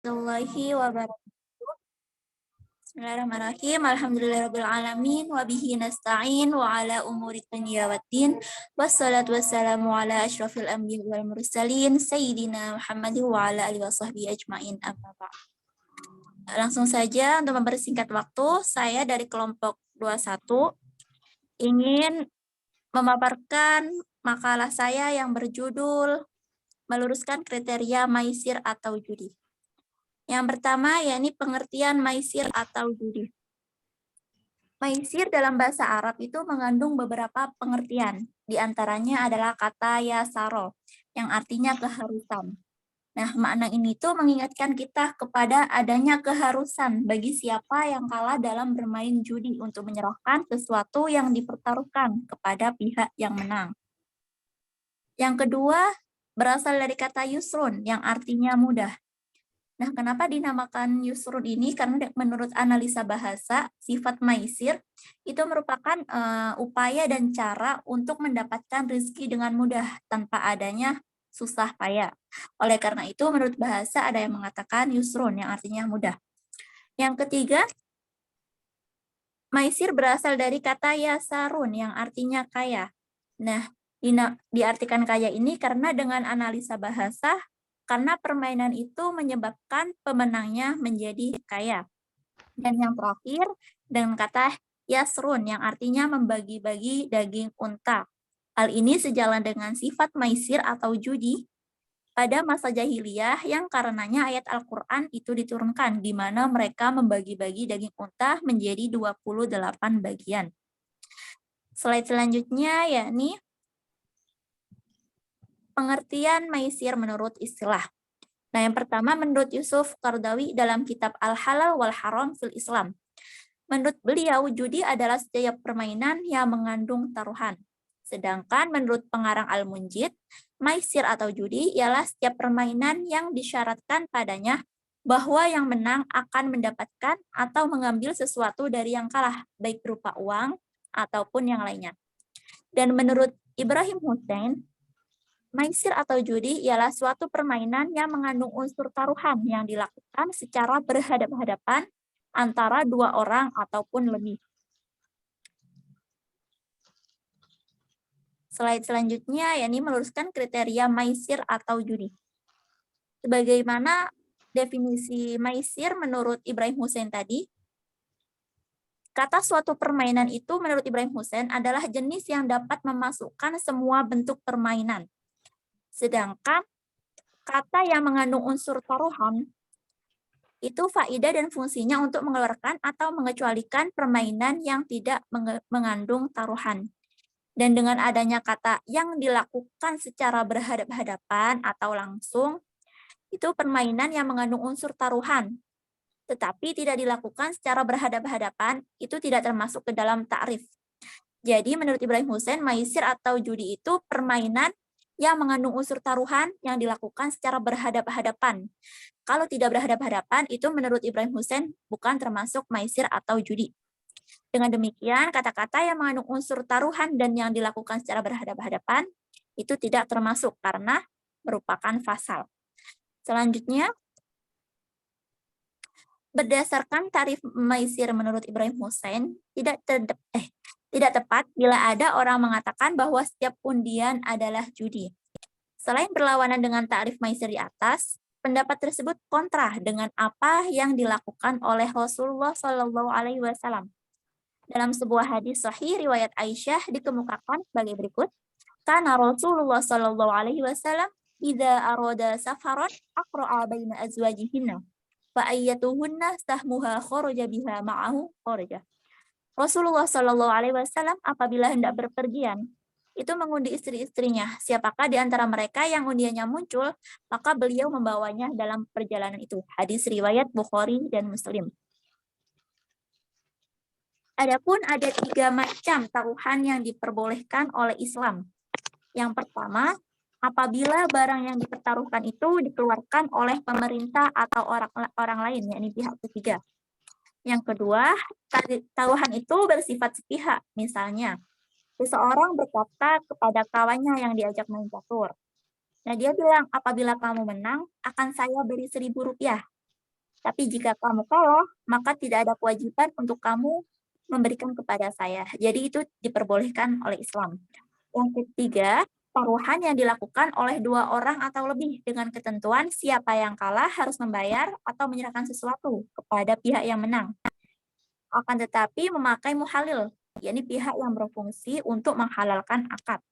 warahmatullahi wabarakatuh. Bismillahirrahmanirrahim. Alhamdulillahirrabbilalamin. Wabihi nasta'in wa ala umuri dunya waddin. Wassalatu wassalamu ala asyrafil anbiya wal mursalin. Sayyidina Muhammad wa ala alihi wa sahbihi ajma'in. Amma ba'd. Langsung saja untuk mempersingkat waktu, saya dari kelompok 21 ingin memaparkan makalah saya yang berjudul meluruskan kriteria maisir atau judi. Yang pertama, yakni pengertian maisir atau judi. Maisir dalam bahasa Arab itu mengandung beberapa pengertian. Di antaranya adalah kata yasaro, yang artinya keharusan. Nah, makna ini tuh mengingatkan kita kepada adanya keharusan bagi siapa yang kalah dalam bermain judi untuk menyerahkan sesuatu yang dipertaruhkan kepada pihak yang menang. Yang kedua, berasal dari kata yusrun, yang artinya mudah. Nah, kenapa dinamakan yusrun ini? Karena menurut analisa bahasa, sifat maisir itu merupakan upaya dan cara untuk mendapatkan rezeki dengan mudah tanpa adanya susah payah. Oleh karena itu, menurut bahasa ada yang mengatakan yusrun yang artinya mudah. Yang ketiga, maisir berasal dari kata yasarun yang artinya kaya. Nah, diartikan kaya ini karena dengan analisa bahasa, karena permainan itu menyebabkan pemenangnya menjadi kaya. Dan yang terakhir, dengan kata yasrun yang artinya membagi-bagi daging unta. Hal ini sejalan dengan sifat maisir atau judi pada masa jahiliyah yang karenanya ayat Al-Quran itu diturunkan, di mana mereka membagi-bagi daging unta menjadi 28 bagian. Slide selanjutnya yakni pengertian maisir menurut istilah. Nah, yang pertama menurut Yusuf Qardawi dalam kitab Al-Halal wal Haram fil Islam. Menurut beliau, judi adalah setiap permainan yang mengandung taruhan. Sedangkan menurut pengarang Al-Munjid, maisir atau judi ialah setiap permainan yang disyaratkan padanya bahwa yang menang akan mendapatkan atau mengambil sesuatu dari yang kalah, baik berupa uang ataupun yang lainnya. Dan menurut Ibrahim Hussein, maisir atau judi ialah suatu permainan yang mengandung unsur taruhan yang dilakukan secara berhadapan-hadapan antara dua orang ataupun lebih. Slide selanjutnya yakni meluruskan kriteria maisir atau judi. Sebagaimana definisi maisir menurut Ibrahim Hussein tadi, kata suatu permainan itu menurut Ibrahim Hussein adalah jenis yang dapat memasukkan semua bentuk permainan. Sedangkan kata yang mengandung unsur taruhan itu faidah dan fungsinya untuk mengeluarkan atau mengecualikan permainan yang tidak mengandung taruhan. Dan dengan adanya kata yang dilakukan secara berhadap-hadapan atau langsung, itu permainan yang mengandung unsur taruhan. Tetapi tidak dilakukan secara berhadap-hadapan, itu tidak termasuk ke dalam ta'rif. Jadi menurut Ibrahim Hussein, maisir atau judi itu permainan yang mengandung unsur taruhan yang dilakukan secara berhadap-hadapan. Kalau tidak berhadap-hadapan, itu menurut Ibrahim Hussein bukan termasuk maisir atau judi. Dengan demikian, kata-kata yang mengandung unsur taruhan dan yang dilakukan secara berhadap-hadapan, itu tidak termasuk karena merupakan fasal. Selanjutnya, berdasarkan tarif maisir menurut Ibrahim Hussein, tidak tepat bila ada orang mengatakan bahwa setiap undian adalah judi. Selain berlawanan dengan ta'rif maisir di atas, pendapat tersebut kontra dengan apa yang dilakukan oleh Rasulullah Shallallahu Alaihi Wasallam. Dalam sebuah hadis sahih riwayat Aisyah dikemukakan sebagai berikut: Kana Rasulullah Shallallahu Alaihi Wasallam idza arada safaran aqra'a baina azwajihinna fa ayyatuhunna sahmuha kharaja biha ma'ahu kharaja. Rasulullah Shallallahu Alaihi Wasallam apabila hendak berpergian, itu mengundi istri-istrinya. Siapakah di antara mereka yang undiannya muncul, maka beliau membawanya dalam perjalanan itu. Hadis riwayat Bukhari dan Muslim. Adapun ada 3 macam taruhan yang diperbolehkan oleh Islam. Yang pertama, apabila barang yang dipertaruhkan itu dikeluarkan oleh pemerintah atau orang lain, yakni pihak ketiga. Yang kedua, taruhan itu bersifat sepihak. Misalnya, seseorang berkata kepada kawannya yang diajak main catur. Nah, dia bilang, apabila kamu menang, akan saya beri 1.000 rupiah. Tapi jika kamu kalah, maka tidak ada kewajiban untuk kamu memberikan kepada saya. Jadi itu diperbolehkan oleh Islam. Yang ketiga, taruhan yang dilakukan oleh 2 orang atau lebih dengan ketentuan siapa yang kalah harus membayar atau menyerahkan sesuatu kepada pihak yang menang. Akan tetapi memakai muhalil, yakni pihak yang berfungsi untuk menghalalkan akad.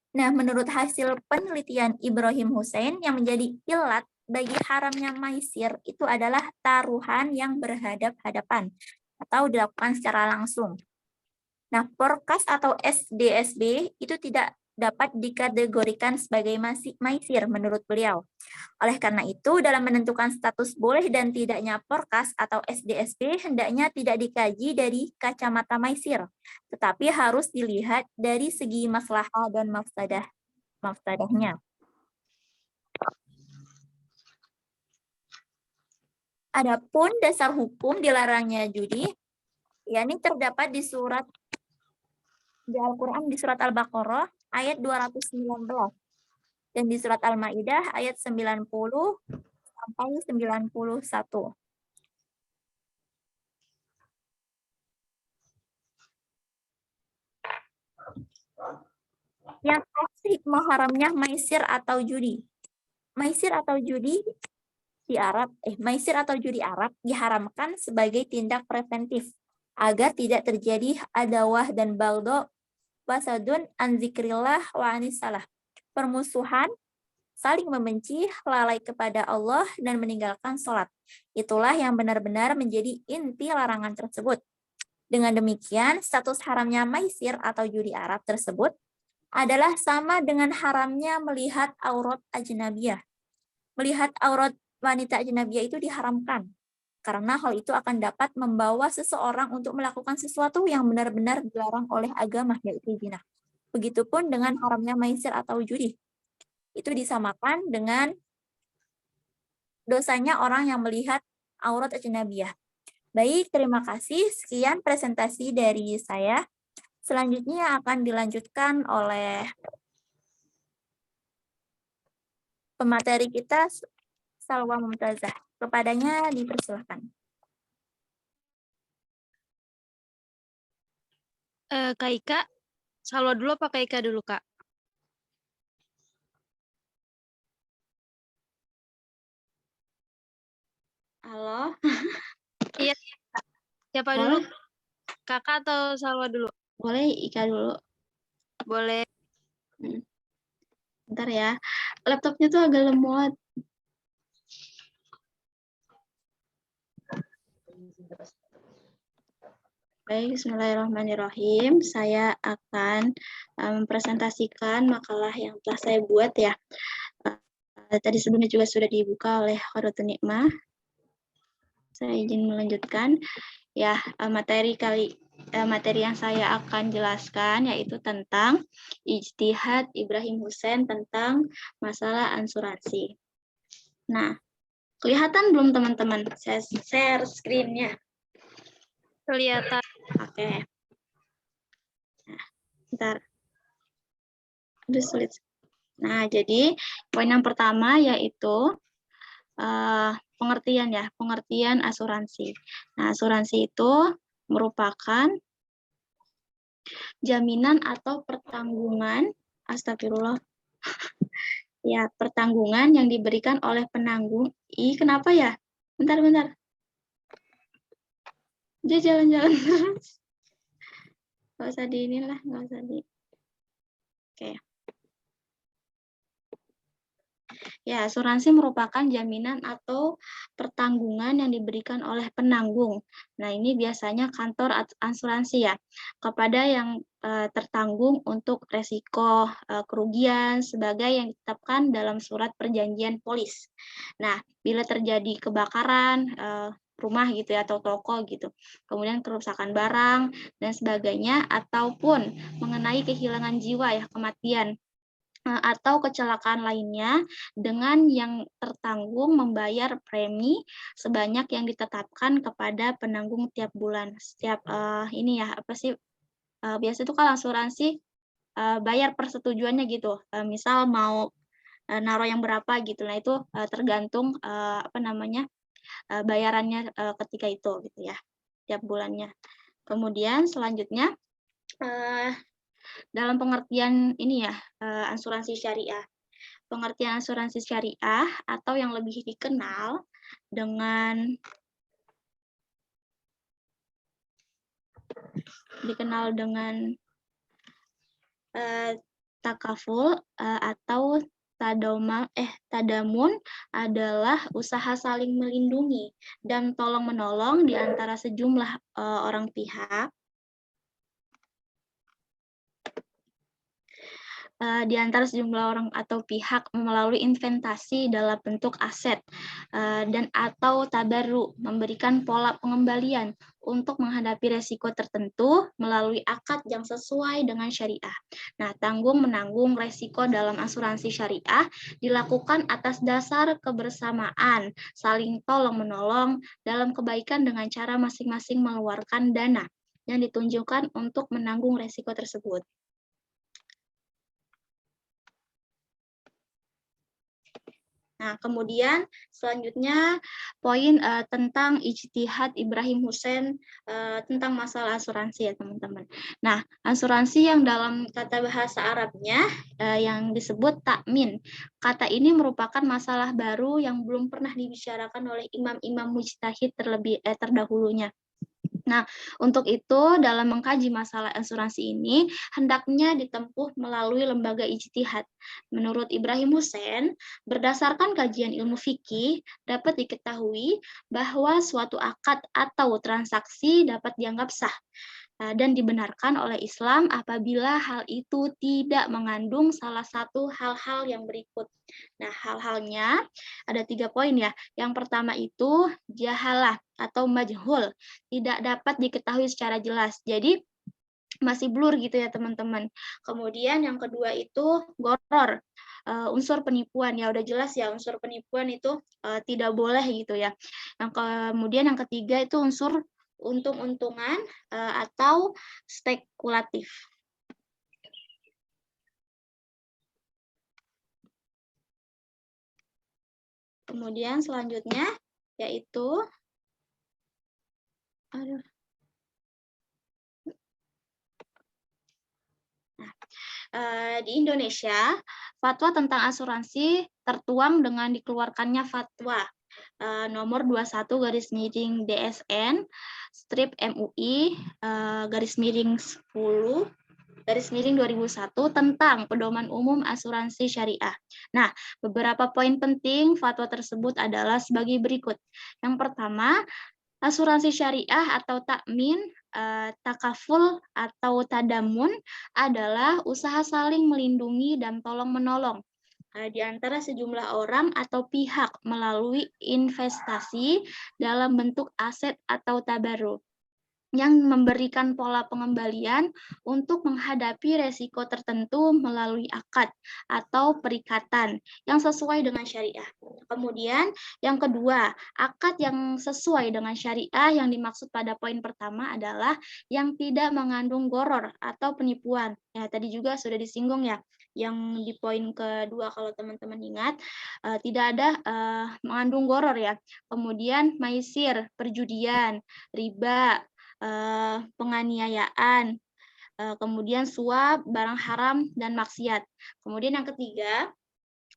Nah, menurut hasil penelitian Ibrahim Hussein, yang menjadi ilat bagi haramnya maisir itu adalah taruhan yang berhadap-hadapan atau dilakukan secara langsung. Nah, porkas atau SDSB itu tidak dapat dikategorikan sebagai maisir menurut beliau. Oleh karena itu, dalam menentukan status boleh dan tidaknya porkas atau SDSB hendaknya tidak dikaji dari kacamata maisir, tetapi harus dilihat dari segi maslahah dan mafsadahnya. Adapun dasar hukum dilarangnya judi, yakni terdapat di Al-Quran di surat Al-Baqarah ayat 219 dan di surat Al-Maidah ayat 90 sampai 91. Yang pasti hikmah haramnya maisir atau judi. Maisir atau judi Arab diharamkan sebagai tindak preventif agar tidak terjadi adawah dan baldo wasadun an zikrillah wa anisalah. Permusuhan, saling membenci, lalai kepada Allah, dan meninggalkan sholat. Itulah yang benar-benar menjadi inti larangan tersebut. Dengan demikian, status haramnya maisir atau judi Arab tersebut adalah sama dengan haramnya melihat aurat ajnabiyah. Melihat aurat wanita ajnabiyah itu diharamkan, karena hal itu akan dapat membawa seseorang untuk melakukan sesuatu yang benar-benar dilarang oleh agama, yaitu zina. Begitupun dengan haramnya maisir atau judi. Itu disamakan dengan dosanya orang yang melihat aurat ajnabiyah. Baik, terima kasih. Sekian presentasi dari saya. Selanjutnya akan dilanjutkan oleh pemateri kita, Salwa Mumtazah. Kepadanya dipersilakan. Kak Ika, Salwa dulu apa Kak Ika dulu, Kak? Halo. Iya, siapa Boleh? dulu? Kakak atau Salwa dulu? Boleh Ika dulu. Boleh. Bentar ya. Laptopnya tuh agak lemot. Baik, bismillahirrahmanirrahim. Saya akan mempresentasikan makalah yang telah saya buat ya. Tadi sebelumnya juga sudah dibuka oleh Khairatun Nikmah. Saya izin melanjutkan. Ya, materi yang saya akan jelaskan yaitu tentang ijtihad Ibrahim Hussein tentang masalah asuransi. Nah, kelihatan belum teman-teman? Saya share screen-nya. Kelihatan. Oke. Nah, bentar. Aduh, sulit. Nah, jadi poin yang pertama yaitu pengertian asuransi. Nah, asuransi itu merupakan jaminan atau pertanggungan, astagfirullah, ya pertanggungan yang diberikan oleh penanggung. Kenapa ya? Bentar. Dia jalan-jalan terus. Gak usah di inilah, gak usah di. Oke. Ya, asuransi merupakan jaminan atau pertanggungan yang diberikan oleh penanggung. Nah, ini biasanya kantor asuransi ya, kepada yang tertanggung untuk resiko kerugian sebagai yang ditetapkan dalam surat perjanjian polis. Nah, bila terjadi kebakaran rumah gitu ya, atau toko gitu, kemudian kerusakan barang dan sebagainya, ataupun mengenai kehilangan jiwa ya, kematian atau kecelakaan lainnya, dengan yang tertanggung membayar premi sebanyak yang ditetapkan kepada penanggung tiap bulan. Setiap ini ya, apa sih, biasa itu kalau asuransi bayar persetujuannya gitu. Misal mau naruh yang berapa gitu. Nah, itu tergantung bayarannya ketika itu gitu ya, tiap bulannya. Kemudian selanjutnya dalam pengertian ini ya, asuransi syariah. Pengertian asuransi syariah atau yang lebih dikenal dengan takaful atau tadamun adalah usaha saling melindungi dan tolong-menolong di antara sejumlah orang pihak di antara sejumlah orang atau pihak melalui investasi dalam bentuk aset dan atau tabaru, memberikan pola pengembalian untuk menghadapi resiko tertentu melalui akad yang sesuai dengan syariah. Nah, tanggung-menanggung resiko dalam asuransi syariah dilakukan atas dasar kebersamaan, saling tolong-menolong dalam kebaikan dengan cara masing-masing mengeluarkan dana yang ditunjukkan untuk menanggung resiko tersebut. Nah, kemudian selanjutnya poin tentang ijtihad Ibrahim Hussein tentang masalah asuransi ya teman-teman. Nah, asuransi yang dalam kata bahasa Arabnya yang disebut takmin. Kata ini merupakan masalah baru yang belum pernah dibicarakan oleh imam-imam mujtahid terdahulunya. Nah, untuk itu dalam mengkaji masalah asuransi ini hendaknya ditempuh melalui lembaga ijtihad. Menurut Ibrahim Hussein, berdasarkan kajian ilmu fikih dapat diketahui bahwa suatu akad atau transaksi dapat dianggap sah dan dibenarkan oleh Islam apabila hal itu tidak mengandung salah satu hal-hal yang berikut. Nah, hal-halnya ada 3 poin ya. Yang pertama itu jahalah atau majhul, tidak dapat diketahui secara jelas. Jadi masih blur gitu ya teman-teman. Kemudian yang kedua itu goror, unsur penipuan. Ya udah jelas ya, unsur penipuan itu tidak boleh gitu ya. Kemudian yang ketiga itu unsur untung-untungan atau spekulatif. Kemudian selanjutnya yaitu di Indonesia, fatwa tentang asuransi tertuang dengan dikeluarkannya fatwa nomor 21 garis miring DSN strip MUI garis miring 10 garis miring 2001 tentang pedoman umum asuransi syariah. Nah, beberapa poin penting fatwa tersebut adalah sebagai berikut. Yang pertama, asuransi syariah atau takmin, takaful atau tadamun adalah usaha saling melindungi dan tolong-menolong di antara sejumlah orang atau pihak melalui investasi dalam bentuk aset atau tabarruk yang memberikan pola pengembalian untuk menghadapi resiko tertentu melalui akad atau perikatan yang sesuai dengan syariah. Kemudian yang kedua, akad yang sesuai dengan syariah yang dimaksud pada poin pertama adalah yang tidak mengandung goror atau penipuan. Ya, tadi juga sudah disinggung ya, yang di poin kedua kalau teman-teman ingat, tidak ada mengandung goror ya. Kemudian maisir, perjudian, riba, penganiayaan, kemudian suap, barang haram, dan maksiat. Kemudian yang ketiga,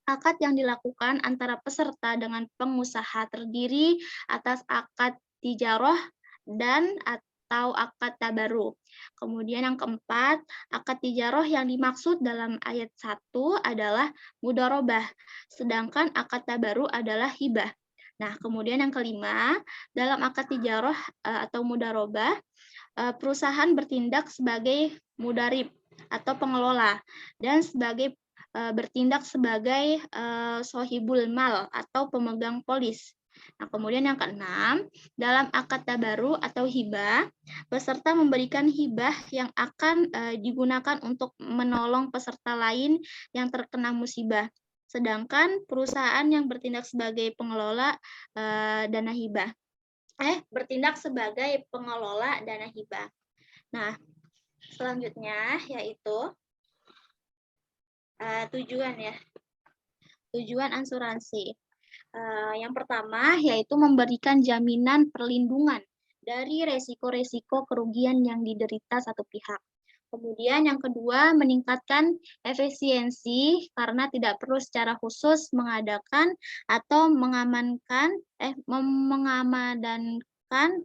akad yang dilakukan antara peserta dengan pengusaha terdiri atas akad tijarah dan atau akad tabaru. Kemudian yang keempat, akad tijarah yang dimaksud dalam ayat 1 adalah mudharabah, sedangkan akad tabaru adalah hibah. Nah, kemudian yang kelima, dalam akad tijarah atau mudharabah, perusahaan bertindak sebagai mudarib atau pengelola dan bertindak sebagai sohibul mal atau pemegang polis. Nah, kemudian yang keenam, dalam akad tabaru atau hibah, peserta memberikan hibah yang akan digunakan untuk menolong peserta lain yang terkena musibah. Sedangkan perusahaan yang bertindak sebagai pengelola dana hibah, bertindak sebagai pengelola dana hibah. Nah, selanjutnya yaitu tujuan ya. Tujuan asuransi. Yang pertama yaitu memberikan jaminan perlindungan dari resiko-resiko kerugian yang diderita satu pihak. Kemudian yang kedua, meningkatkan efisiensi karena tidak perlu secara khusus mengadakan atau mengamankan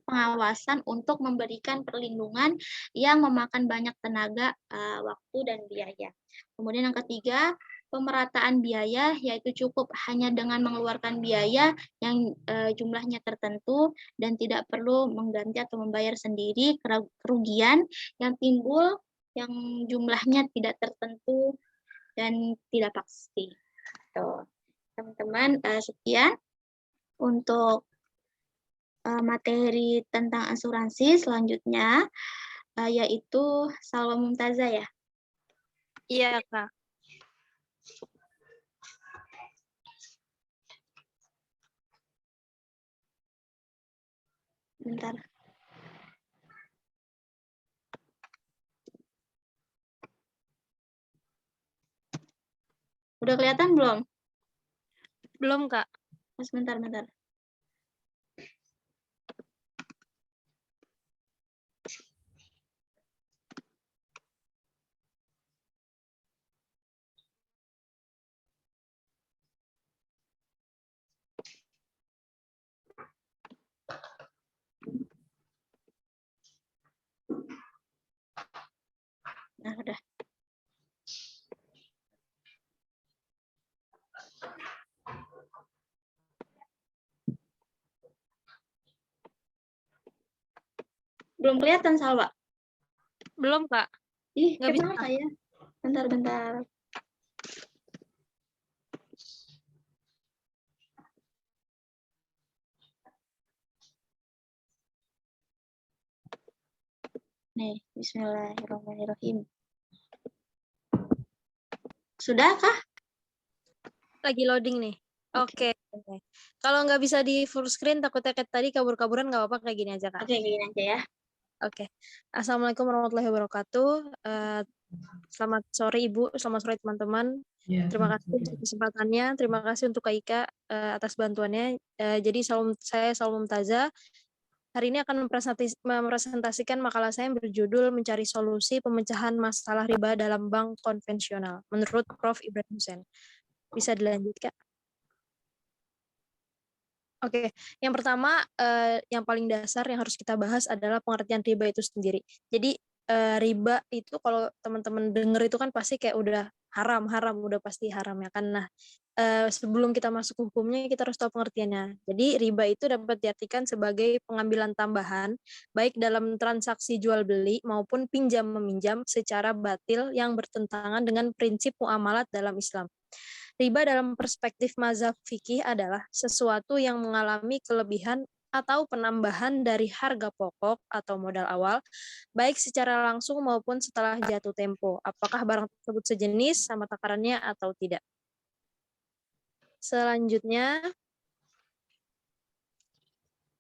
pengawasan untuk memberikan perlindungan yang memakan banyak tenaga, waktu dan biaya. Kemudian yang ketiga, pemerataan biaya, yaitu cukup hanya dengan mengeluarkan biaya yang jumlahnya tertentu dan tidak perlu mengganti atau membayar sendiri kerugian yang timbul yang jumlahnya tidak tertentu dan tidak pasti. Teman-teman, sekian untuk materi tentang asuransi. Selanjutnya yaitu Salwa Mumtazah ya. Iya, Kak. Bentar. Udah kelihatan belum? Belum, Kak. Sebentar. Nah, udah. Belum kelihatan, Salwa? Belum, Kak. Ih, Nggak bisa. kenapa ya? Bentar. Nih, bismillahirrahmanirrahim. Sudahkah? Lagi loading nih. Oke. Kalau nggak bisa di full screen, takutnya kayak tadi kabur-kaburan, nggak apa-apa, kayak gini aja, Kak. Oke, gini aja ya. Oke. Assalamualaikum warahmatullahi wabarakatuh. Selamat sore Ibu, selamat sore teman-teman. Terima kasih untuk kesempatannya, terima kasih untuk Kak Ika atas bantuannya. Jadi saya Salwa Mumtazah. Hari ini akan mempresentasikan makalah saya yang berjudul Mencari Solusi Pemecahan Masalah Riba dalam Bank Konvensional, menurut Prof. Ibrahim Hussein. Bisa dilanjut, Kak? Oke, yang pertama, yang paling dasar yang harus kita bahas adalah pengertian riba itu sendiri. Jadi, riba itu kalau teman-teman dengar itu kan pasti kayak udah haram, udah pasti haram ya kan. Nah, sebelum kita masuk hukumnya, kita harus tahu pengertiannya. Jadi, riba itu dapat diartikan sebagai pengambilan tambahan, baik dalam transaksi jual-beli maupun pinjam-meminjam secara batil yang bertentangan dengan prinsip muamalat dalam Islam. Riba dalam perspektif mazhab fikih adalah sesuatu yang mengalami kelebihan atau penambahan dari harga pokok atau modal awal, baik secara langsung maupun setelah jatuh tempo. Apakah barang tersebut sejenis sama takarannya atau tidak? Selanjutnya,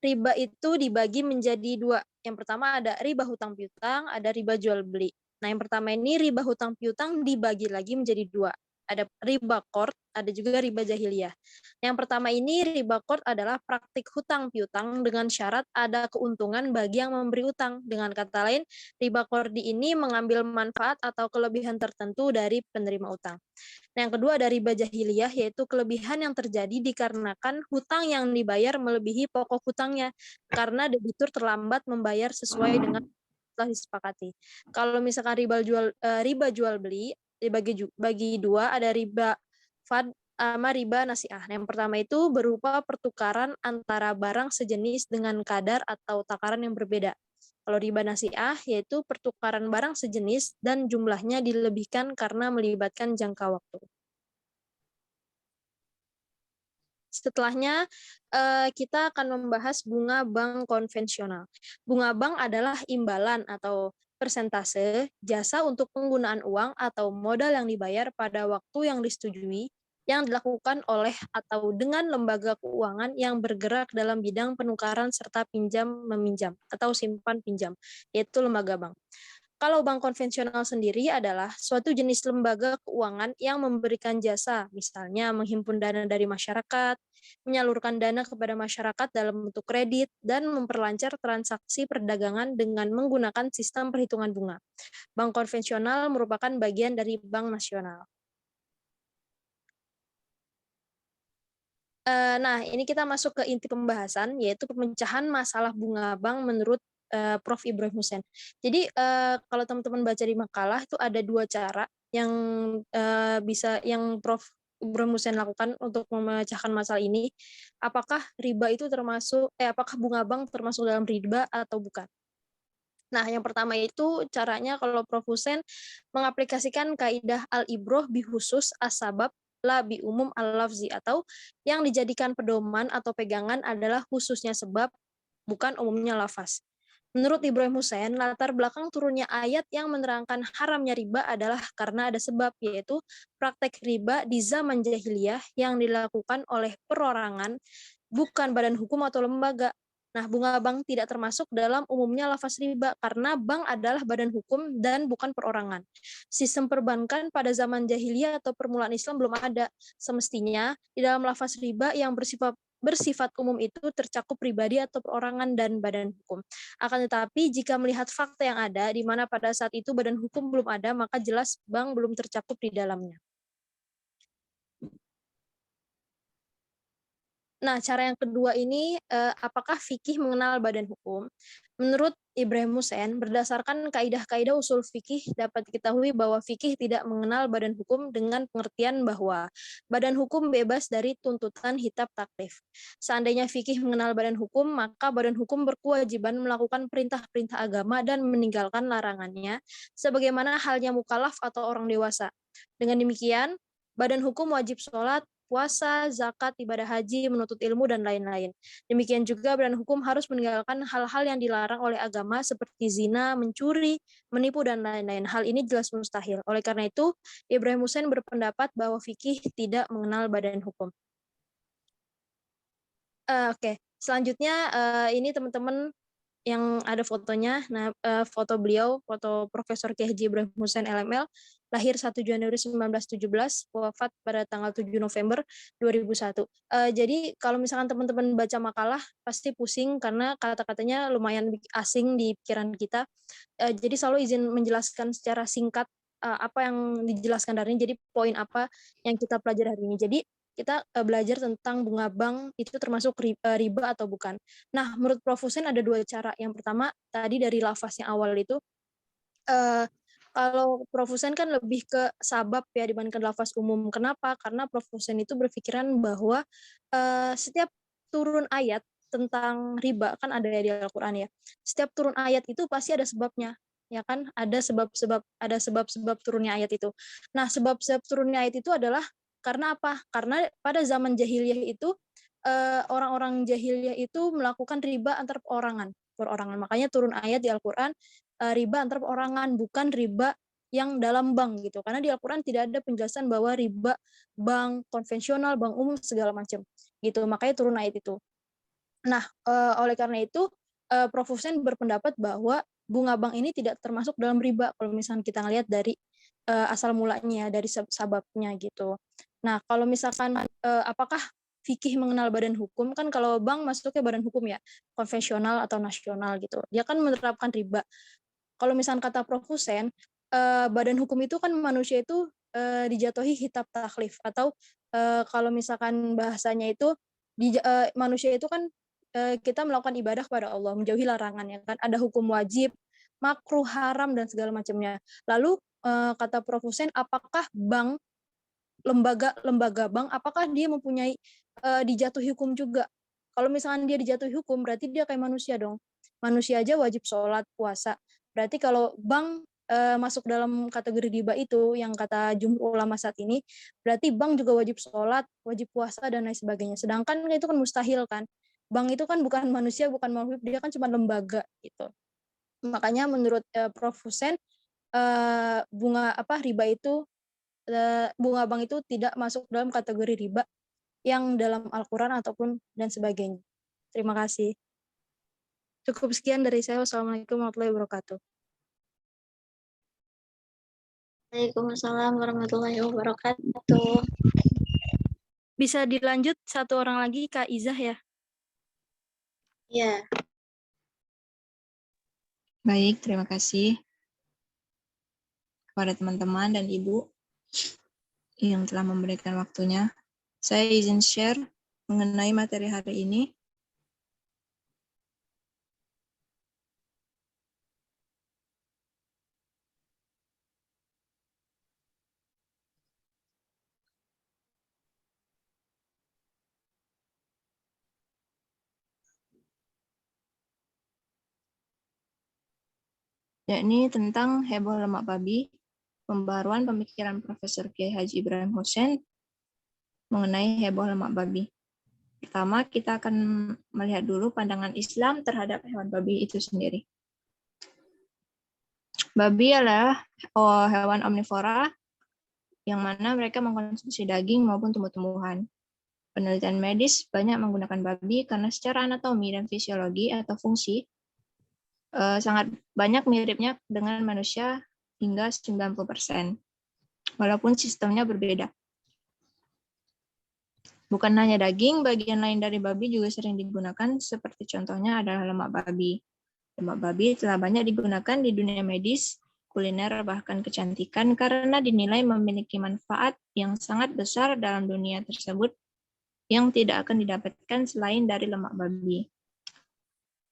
riba itu dibagi menjadi dua. Yang pertama ada riba hutang piutang, ada riba jual beli. Nah, yang pertama ini riba hutang piutang dibagi lagi menjadi dua. Ada riba qard, ada juga riba jahiliyah. Yang pertama ini riba qard adalah praktik hutang piutang dengan syarat ada keuntungan bagi yang memberi utang. Dengan kata lain, riba qardi ini mengambil manfaat atau kelebihan tertentu dari penerima utang. Nah, yang kedua ada riba jahiliyah, yaitu kelebihan yang terjadi dikarenakan hutang yang dibayar melebihi pokok hutangnya karena debitur terlambat membayar sesuai dengan telah disepakati. Kalau misalkan riba jual beli dibagi dua, ada riba fad sama riba nasiah. Nah, yang pertama itu berupa pertukaran antara barang sejenis dengan kadar atau takaran yang berbeda. Kalau riba nasiah yaitu pertukaran barang sejenis dan jumlahnya dilebihkan karena melibatkan jangka waktu. Setelahnya kita akan membahas bunga bank konvensional. Bunga bank adalah imbalan atau persentase jasa untuk penggunaan uang atau modal yang dibayar pada waktu yang disetujui yang dilakukan oleh atau dengan lembaga keuangan yang bergerak dalam bidang penukaran serta pinjam-meminjam atau simpan pinjam, yaitu lembaga bank. Kalau bank konvensional sendiri adalah suatu jenis lembaga keuangan yang memberikan jasa, misalnya menghimpun dana dari masyarakat, menyalurkan dana kepada masyarakat dalam bentuk kredit, dan memperlancar transaksi perdagangan dengan menggunakan sistem perhitungan bunga. Bank konvensional merupakan bagian dari bank nasional. Nah, ini kita masuk ke inti pembahasan, yaitu pemecahan masalah bunga bank menurut Prof. Ibrahim Hussein. Jadi, kalau teman-teman baca di makalah itu ada 2 cara yang yang Prof. Ibrahim Hussein lakukan untuk memecahkan masalah ini. Apakah bunga bank termasuk dalam riba atau bukan? Nah, yang pertama itu caranya kalau Prof. Hussein mengaplikasikan kaidah al-ibroh bi khusus as-sabab la bi umum al-lafzi, atau yang dijadikan pedoman atau pegangan adalah khususnya sebab, bukan umumnya lafaz. Menurut Ibrahim Hussein, latar belakang turunnya ayat yang menerangkan haramnya riba adalah karena ada sebab, yaitu praktek riba di zaman jahiliyah yang dilakukan oleh perorangan, bukan badan hukum atau lembaga. Nah, bunga bank tidak termasuk dalam umumnya lafaz riba karena bank adalah badan hukum dan bukan perorangan. Sistem perbankan pada zaman jahiliyah atau permulaan Islam belum ada. Semestinya di dalam lafaz riba yang bersifat umum itu tercakup pribadi atau perorangan dan badan hukum. Akan tetapi jika melihat fakta yang ada, di mana pada saat itu badan hukum belum ada, maka jelas bank belum tercakup di dalamnya. Nah, cara yang kedua ini, apakah fikih mengenal badan hukum? Menurut Ibrahim Hussein, berdasarkan kaidah-kaidah usul fikih dapat diketahui bahwa fikih tidak mengenal badan hukum dengan pengertian bahwa badan hukum bebas dari tuntutan hitab taklif. Seandainya fikih mengenal badan hukum, maka badan hukum berkewajiban melakukan perintah-perintah agama dan meninggalkan larangannya, sebagaimana halnya mukallaf atau orang dewasa. Dengan demikian, badan hukum wajib sholat, puasa, zakat, ibadah haji, menuntut ilmu, dan lain-lain. Demikian juga badan hukum harus meninggalkan hal-hal yang dilarang oleh agama seperti zina, mencuri, menipu, dan lain-lain. Hal ini jelas mustahil. Oleh karena itu, Ibrahim Hussein berpendapat bahwa fikih tidak mengenal badan hukum. Oke. Selanjutnya ini teman-teman yang ada fotonya. Nah, foto beliau, foto Profesor Kiai Haji Ibrahim Hussein LML, lahir 1 Januari 1917, wafat pada tanggal 7 November 2001. Jadi kalau misalkan teman-teman baca makalah pasti pusing karena kata-katanya lumayan asing di pikiran kita. Jadi selalu izin menjelaskan secara singkat apa yang dijelaskan dari ini. Jadi poin apa yang kita pelajari hari ini. Jadi kita belajar tentang bunga bank itu termasuk riba atau bukan. Nah, menurut Prof. Hussein ada 2 cara. Yang pertama, tadi dari lafaz yang awal itu, kalau Prof. Hussein kan lebih ke sabab ya dibandingkan lafaz umum. Kenapa? Karena Prof. Hussein itu berpikiran bahwa setiap turun ayat tentang riba, kan ada di Al-Quran ya. Setiap turun ayat itu pasti ada sebabnya. Ya kan? Ada sebab-sebab turunnya ayat itu. Nah, sebab-sebab turunnya ayat itu adalah karena apa? Karena pada zaman jahiliyah itu orang-orang jahiliyah itu melakukan riba antar perorangan. Makanya turun ayat di Al-Quran, riba antar perorangan, bukan riba yang dalam bank gitu. Karena di Al-Quran tidak ada penjelasan bahwa riba bank konvensional, bank umum segala macam gitu. Makanya turun ayat itu. Nah, oleh karena itu Prof. Hussein berpendapat bahwa bunga bank ini tidak termasuk dalam riba kalau misalnya kita ngelihat dari asal mulanya, dari sababnya gitu. Nah, kalau misalkan apakah fikih mengenal badan hukum, kan kalau bank masuknya badan hukum ya, konvensional atau nasional gitu. Dia kan menerapkan riba. Kalau misalkan kata Prof. Hussein, badan hukum itu kan manusia itu dijatuhi hitab taklif, atau kalau misalkan bahasanya itu manusia itu kan kita melakukan ibadah kepada Allah, menjauhi larangan ya kan, ada hukum wajib, makruh, haram, dan segala macamnya. Lalu kata Prof. Hussein, apakah bank, lembaga bank, apakah dia mempunyai dijatuhi hukum juga? Kalau misalkan dia dijatuhi hukum, berarti dia kayak manusia dong. Manusia aja wajib sholat, puasa. Berarti kalau bank masuk dalam kategori riba itu, yang kata jumhur ulama saat ini, berarti bank juga wajib sholat, wajib puasa, dan lain sebagainya. Sedangkan itu kan mustahil kan. Bank itu kan bukan manusia, bukan makhluk, dia kan cuma lembaga gitu. Makanya menurut Prof. Hussein, bunga bank itu tidak masuk dalam kategori riba yang dalam Al-Quran ataupun dan sebagainya. Terima kasih. Cukup sekian dari saya. Wassalamualaikum warahmatullahi wabarakatuh. Waalaikumsalam warahmatullahi wabarakatuh. Bisa dilanjut satu orang lagi, Kak Izah ya. Ya, Baik, terima kasih kepada teman-teman dan Ibu yang telah memberikan waktunya. Saya izin share mengenai materi hari ini. Yakni tentang heboh lemak babi, pembaruan pemikiran Profesor Kiai Haji Ibrahim Hussein mengenai heboh lemak babi. Pertama, kita akan melihat dulu pandangan Islam terhadap hewan babi itu sendiri. Babi adalah hewan omnivora yang mana mereka mengkonsumsi daging maupun tumbuh-tumbuhan. Penelitian medis banyak menggunakan babi karena secara anatomi dan fisiologi atau fungsi sangat banyak miripnya dengan manusia hingga 90%, walaupun sistemnya berbeda. Bukan hanya daging, bagian lain dari babi juga sering digunakan, seperti contohnya adalah lemak babi. Lemak babi telah banyak digunakan di dunia medis, kuliner, bahkan kecantikan karena dinilai memiliki manfaat yang sangat besar dalam dunia tersebut yang tidak akan didapatkan selain dari lemak babi.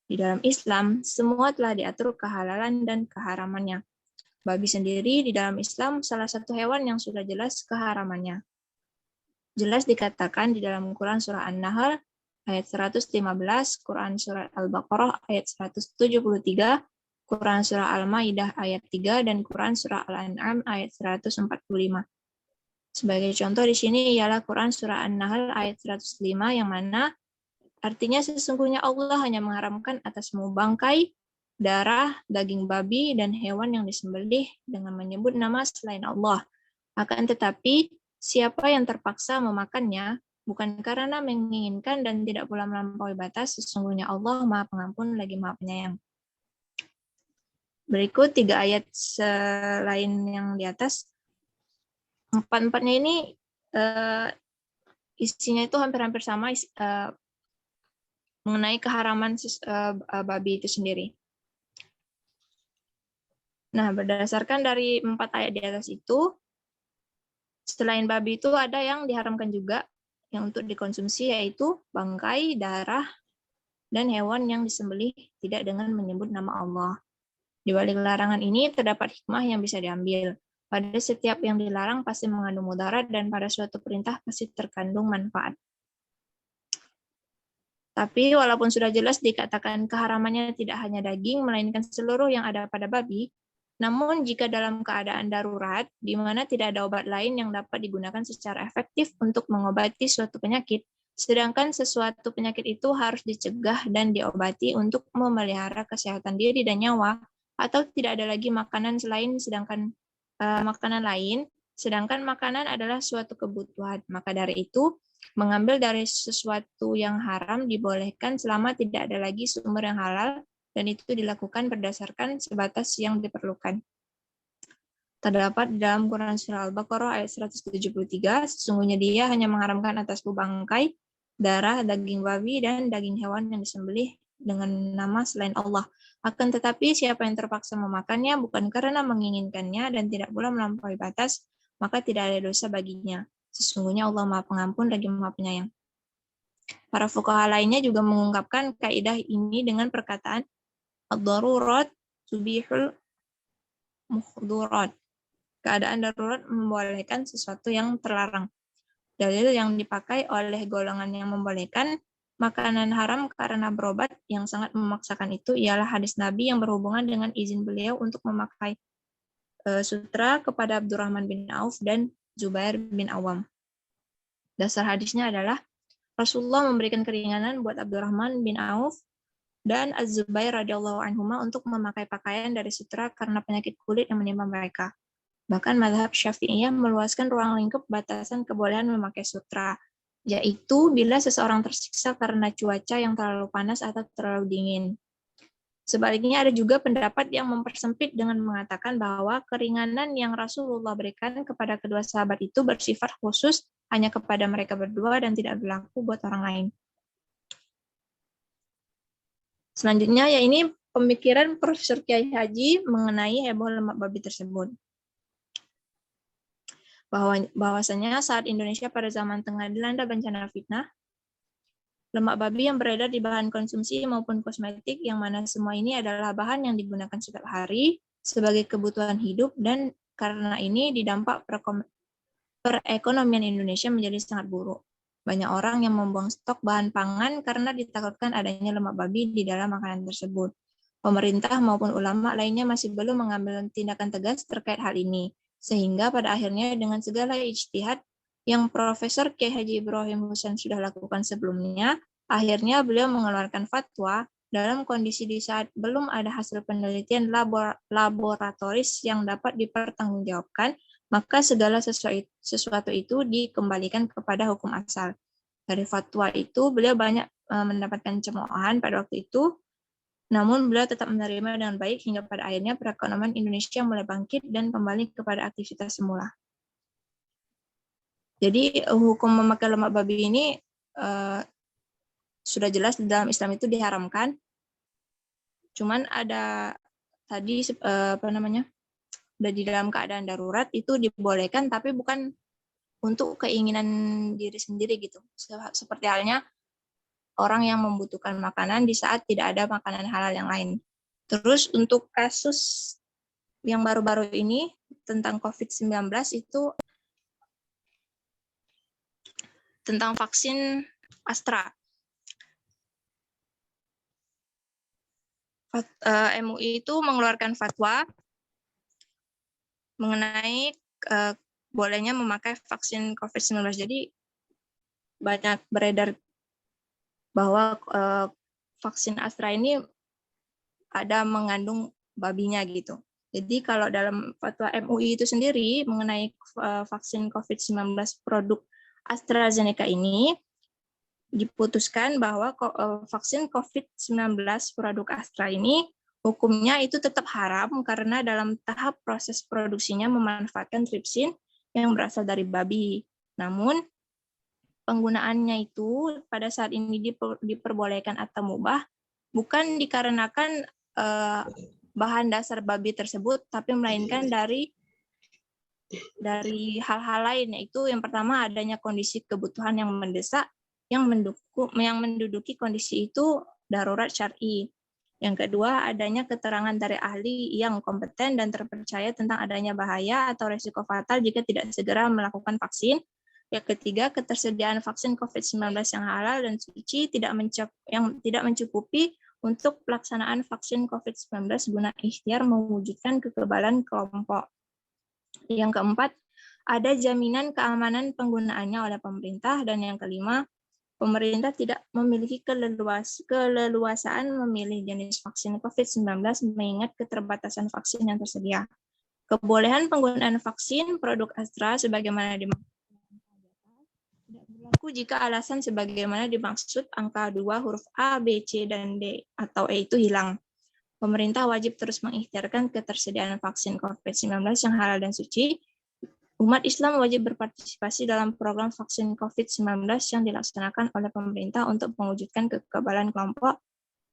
Di dalam Islam, semua telah diatur kehalalan dan keharamannya. Babi sendiri di dalam Islam salah satu hewan yang sudah jelas keharamannya. Jelas dikatakan di dalam Quran Surah An-Nahl ayat 115, Quran Surah Al-Baqarah ayat 173, Quran Surah Al-Maidah ayat 3, dan Quran Surah Al-An'am ayat 145. Sebagai contoh di sini ialah Quran Surah An-Nahl ayat 105 yang mana artinya sesungguhnya Allah hanya mengharamkan atasmu bangkai, darah, daging babi, dan hewan yang disembelih dengan menyebut nama selain Allah. Akan tetapi, siapa yang terpaksa memakannya, bukan karena menginginkan dan tidak pula melampaui batas, sesungguhnya Allah Maha Pengampun lagi Maha Penyayang. Berikut 3 ayat selain yang di atas. Empat-empatnya ini isinya itu hampir-hampir sama mengenai keharaman babi itu sendiri. Nah, berdasarkan dari 4 ayat di atas itu, selain babi itu ada yang diharamkan juga yang untuk dikonsumsi, yaitu bangkai, darah, dan hewan yang disembelih tidak dengan menyebut nama Allah. Di balik larangan ini terdapat hikmah yang bisa diambil. Pada setiap yang dilarang pasti mengandung mudarat dan pada suatu perintah pasti terkandung manfaat. Tapi walaupun sudah jelas dikatakan keharamannya tidak hanya daging, melainkan seluruh yang ada pada babi, namun jika dalam keadaan darurat, di mana tidak ada obat lain yang dapat digunakan secara efektif untuk mengobati suatu penyakit, sedangkan sesuatu penyakit itu harus dicegah dan diobati untuk memelihara kesehatan diri dan nyawa, atau tidak ada lagi makanan selain sedangkan makanan adalah suatu kebutuhan. Maka dari itu, mengambil dari sesuatu yang haram dibolehkan selama tidak ada lagi sumber yang halal, dan itu dilakukan berdasarkan sebatas yang diperlukan. Terdapat dalam Quran Surah Al-Baqarah ayat 173, sesungguhnya dia hanya mengharamkan atasku bangkai, darah, daging babi, dan daging hewan yang disembelih dengan nama selain Allah. Akan tetapi siapa yang terpaksa memakannya bukan karena menginginkannya dan tidak pula melampaui batas, maka tidak ada dosa baginya. Sesungguhnya Allah Maha Pengampun lagi Maha Penyayang. Para fuqaha lainnya juga mengungkapkan kaidah ini dengan perkataan ad-darurat tubihul muhdurat. Keadaan darurat membolehkan sesuatu yang terlarang. Dalil yang dipakai oleh golongan yang membolehkan makanan haram karena berobat yang sangat memaksakan itu ialah hadis Nabi yang berhubungan dengan izin beliau untuk memakai sutra kepada Abdurrahman bin Auf dan Zubair bin Awam. Dasar hadisnya adalah Rasulullah memberikan keringanan buat Abdurrahman bin Auf dan Az-Zubair radhiyallahu anhuma untuk memakai pakaian dari sutra karena penyakit kulit yang menimpa mereka. Bahkan mazhab Syafi'iyah meluaskan ruang lingkup batasan kebolehan memakai sutra, yaitu bila seseorang tersiksa karena cuaca yang terlalu panas atau terlalu dingin. Sebaliknya ada juga pendapat yang mempersempit dengan mengatakan bahwa keringanan yang Rasulullah berikan kepada kedua sahabat itu bersifat khusus hanya kepada mereka berdua dan tidak berlaku buat orang lain. Selanjutnya ya ini pemikiran Profesor Kiai Haji mengenai heboh lemak babi tersebut. Bahwasanya saat Indonesia pada zaman tengah dilanda bencana fitnah, lemak babi yang beredar di bahan konsumsi maupun kosmetik, yang mana semua ini adalah bahan yang digunakan setiap hari sebagai kebutuhan hidup, dan karena ini didampak perekonomian Indonesia menjadi sangat buruk. Banyak orang yang membuang stok bahan pangan karena ditakutkan adanya lemak babi di dalam makanan tersebut. Pemerintah maupun ulama lainnya masih belum mengambil tindakan tegas terkait hal ini, sehingga pada akhirnya dengan segala ijtihad yang Profesor Kiai Haji Ibrahim Husain sudah lakukan sebelumnya, akhirnya beliau mengeluarkan fatwa dalam kondisi di saat belum ada hasil penelitian laboratoris yang dapat dipertanggungjawabkan, maka segala sesuatu itu dikembalikan kepada hukum asal. Dari fatwa itu, beliau banyak mendapatkan cemoohan pada waktu itu, namun beliau tetap menerima dengan baik hingga pada akhirnya perekonomian Indonesia mulai bangkit dan kembali kepada aktivitas semula. Jadi hukum memakai lemak babi ini sudah jelas di dalam Islam itu diharamkan. Cuman ada tadi udah di dalam keadaan darurat itu dibolehkan, tapi bukan untuk keinginan diri sendiri gitu. Seperti halnya orang yang membutuhkan makanan di saat tidak ada makanan halal yang lain. Terus untuk kasus yang baru-baru ini tentang COVID-19 itu tentang vaksin Astra. MUI itu mengeluarkan fatwa mengenai bolehnya memakai vaksin COVID-19. Jadi banyak beredar bahwa vaksin Astra ini ada mengandung babinya gitu. Jadi kalau dalam fatwa MUI itu sendiri mengenai vaksin COVID-19 produk AstraZeneca ini, diputuskan bahwa vaksin COVID-19 produk Astra ini hukumnya itu tetap haram karena dalam tahap proses produksinya memanfaatkan tripsin yang berasal dari babi. Namun penggunaannya itu pada saat ini diperbolehkan atau mubah bukan dikarenakan bahan dasar babi tersebut, tapi melainkan dari hal-hal lain, yaitu yang pertama adanya kondisi kebutuhan yang mendesak yang menduduki kondisi itu darurat syar'i. Yang kedua, adanya keterangan dari ahli yang kompeten dan terpercaya tentang adanya bahaya atau risiko fatal jika tidak segera melakukan vaksin. Yang ketiga, ketersediaan vaksin COVID-19 yang halal dan suci yang tidak mencukupi untuk pelaksanaan vaksin COVID-19 guna ikhtiar mewujudkan kekebalan kelompok. Yang keempat, ada jaminan keamanan penggunaannya oleh pemerintah. Dan yang kelima, pemerintah tidak memiliki keleluasaan memilih jenis vaksin COVID-19 mengingat keterbatasan vaksin yang tersedia. Kebolehan penggunaan vaksin produk Astra sebagaimana dimaksud tidak berlaku jika alasan sebagaimana dimaksud angka 2 huruf A, B, C, dan D atau E itu hilang. Pemerintah wajib terus mengikhtiarkan ketersediaan vaksin COVID-19 yang halal dan suci. Umat Islam wajib berpartisipasi dalam program vaksin COVID-19 yang dilaksanakan oleh pemerintah untuk mewujudkan kekebalan kelompok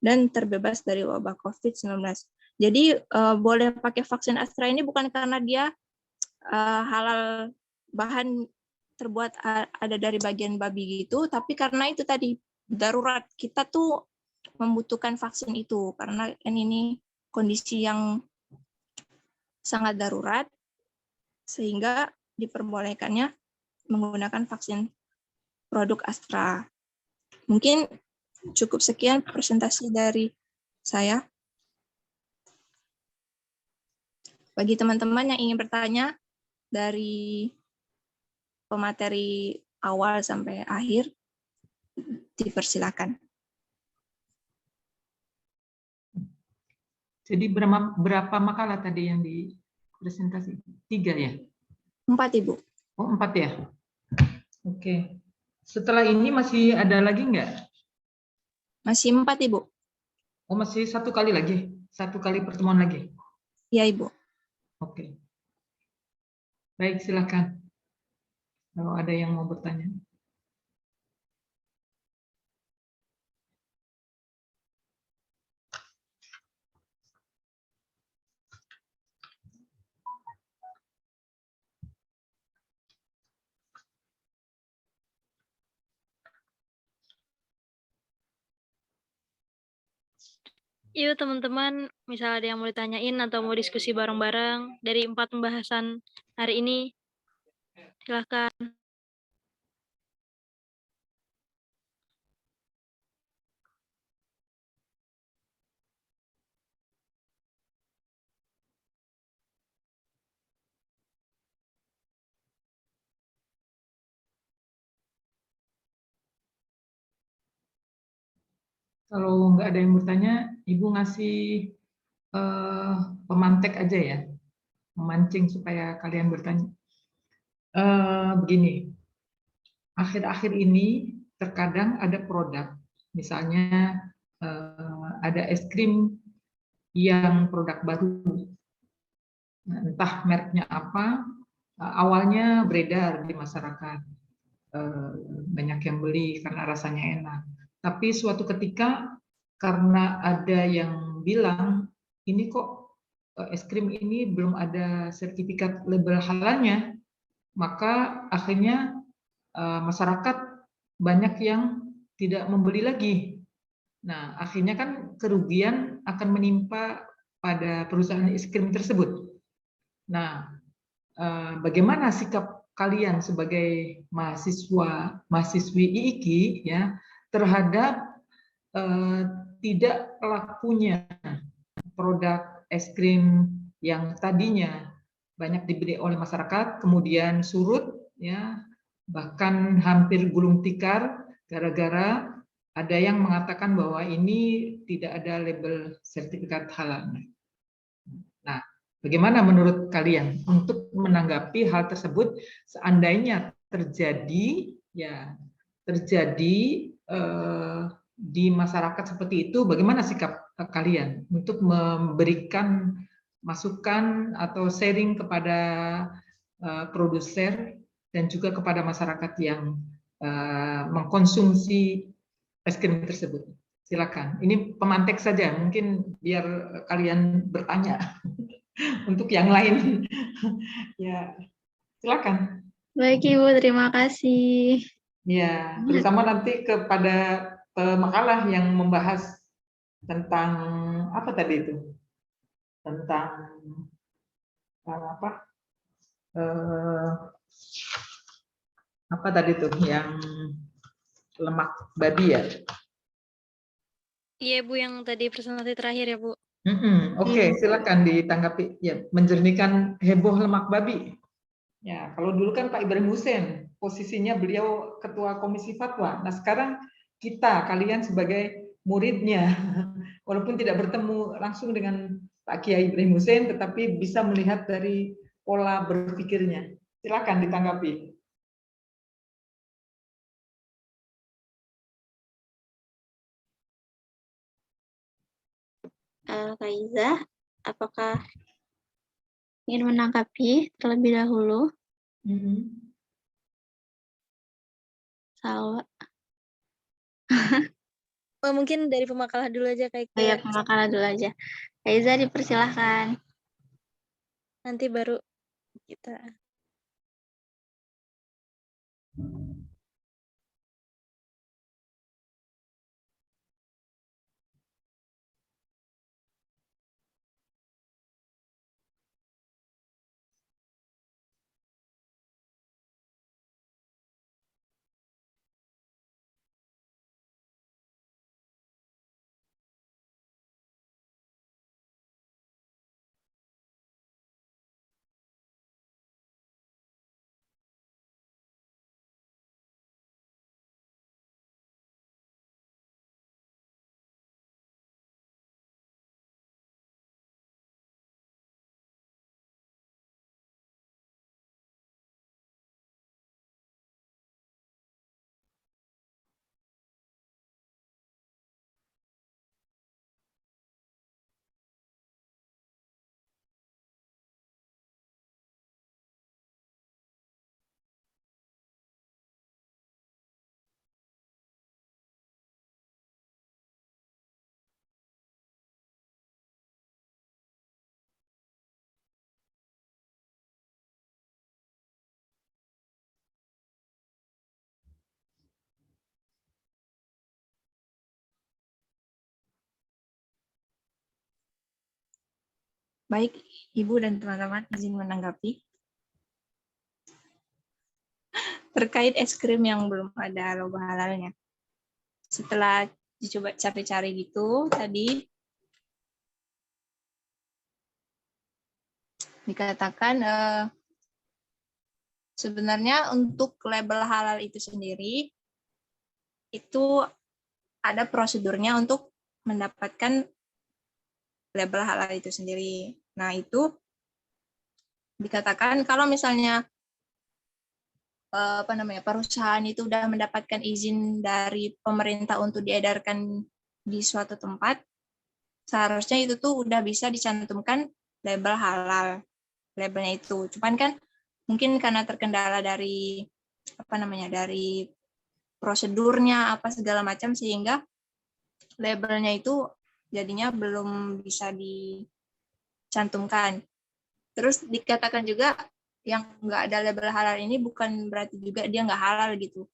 dan terbebas dari wabah COVID-19. Jadi boleh pakai vaksin Astra ini bukan karena dia halal, bahan terbuat ada dari bagian babi gitu, tapi karena itu tadi darurat, kita tuh membutuhkan vaksin itu karena kan ini kondisi yang sangat darurat sehingga diperbolehkannya menggunakan vaksin produk Astra. Mungkin cukup sekian presentasi dari saya. Bagi teman-teman yang ingin bertanya dari pemateri awal sampai akhir, dipersilakan. Jadi berapa makalah tadi yang dipresentasi? 3 ya? 4, Ibu. Oh, 4 ya? Oke. Setelah ini masih ada lagi nggak? Masih 4, Ibu. Oh, masih satu kali lagi? Satu kali pertemuan lagi? Ya, Ibu. Oke. Baik, silakan. Kalau ada yang mau bertanya. Yuk teman-teman, misalnya ada yang mau ditanyain atau mau diskusi bareng-bareng dari 4 pembahasan hari ini, silahkan. Kalau nggak ada yang bertanya, Ibu ngasih pemantik aja ya, memancing supaya kalian bertanya. Begini, akhir-akhir ini terkadang ada produk, misalnya ada es krim yang produk baru, entah mereknya apa, awalnya beredar di masyarakat, banyak yang beli karena rasanya enak. Tapi suatu ketika karena ada yang bilang ini kok es krim ini belum ada sertifikat label halalnya, maka akhirnya masyarakat banyak yang tidak membeli lagi. Nah, akhirnya kan kerugian akan menimpa pada perusahaan es krim tersebut. Nah, bagaimana sikap kalian sebagai mahasiswi IIKI ya terhadap tidak lakunya produk es krim yang tadinya banyak dibeli oleh masyarakat, kemudian surut, ya, bahkan hampir gulung tikar gara-gara ada yang mengatakan bahwa ini tidak ada label sertifikat halalnya. Nah, bagaimana menurut kalian untuk menanggapi hal tersebut seandainya terjadi, ya, terjadi di masyarakat seperti itu, bagaimana sikap kalian untuk memberikan masukan atau sharing kepada produser dan juga kepada masyarakat yang mengkonsumsi es krim tersebut. Silakan. Ini pemantik saja, mungkin biar kalian bertanya untuk yang lain. Ya, silakan. Baik Ibu, terima kasih. Ya, terutama nanti kepada makalah yang membahas tentang apa tadi itu? Tentang apa? Apa tadi tuh yang lemak babi ya? Iya Bu, yang tadi presentasi terakhir ya Bu. Oke, silakan ditanggapi. Ya, menjernihkan heboh lemak babi. Ya, kalau dulu kan Pak Ibrahim Hussein, posisinya beliau ketua komisi fatwa. Nah, sekarang kita, kalian sebagai muridnya, walaupun tidak bertemu langsung dengan Pak Kiai Ibrahim Hussein, tetapi bisa melihat dari pola berpikirnya. Silakan ditanggapi. Kak Iza, apakah ingin menanggapi terlebih dahulu? Salwa. Oh, mungkin dari pemakalah dulu aja kayak Ya, pemakalah dulu aja. Kak Iza dipersilahkan. nanti baru kita. Baik, Ibu dan teman-teman izin menanggapi. Terkait es krim yang belum ada logo halalnya. Setelah dicoba cari-cari gitu, tadi dikatakan sebenarnya untuk label halal itu sendiri, itu ada prosedurnya untuk mendapatkan label halal itu sendiri. Nah, itu dikatakan kalau misalnya perusahaan itu sudah mendapatkan izin dari pemerintah untuk diedarkan di suatu tempat, seharusnya itu tuh udah bisa dicantumkan label halal, labelnya itu. Cuman kan mungkin karena terkendala dari dari prosedurnya apa segala macam, sehingga labelnya itu jadinya belum bisa dicantumkan. Terus dikatakan juga yang nggak ada label halal ini bukan berarti juga dia nggak halal gitu.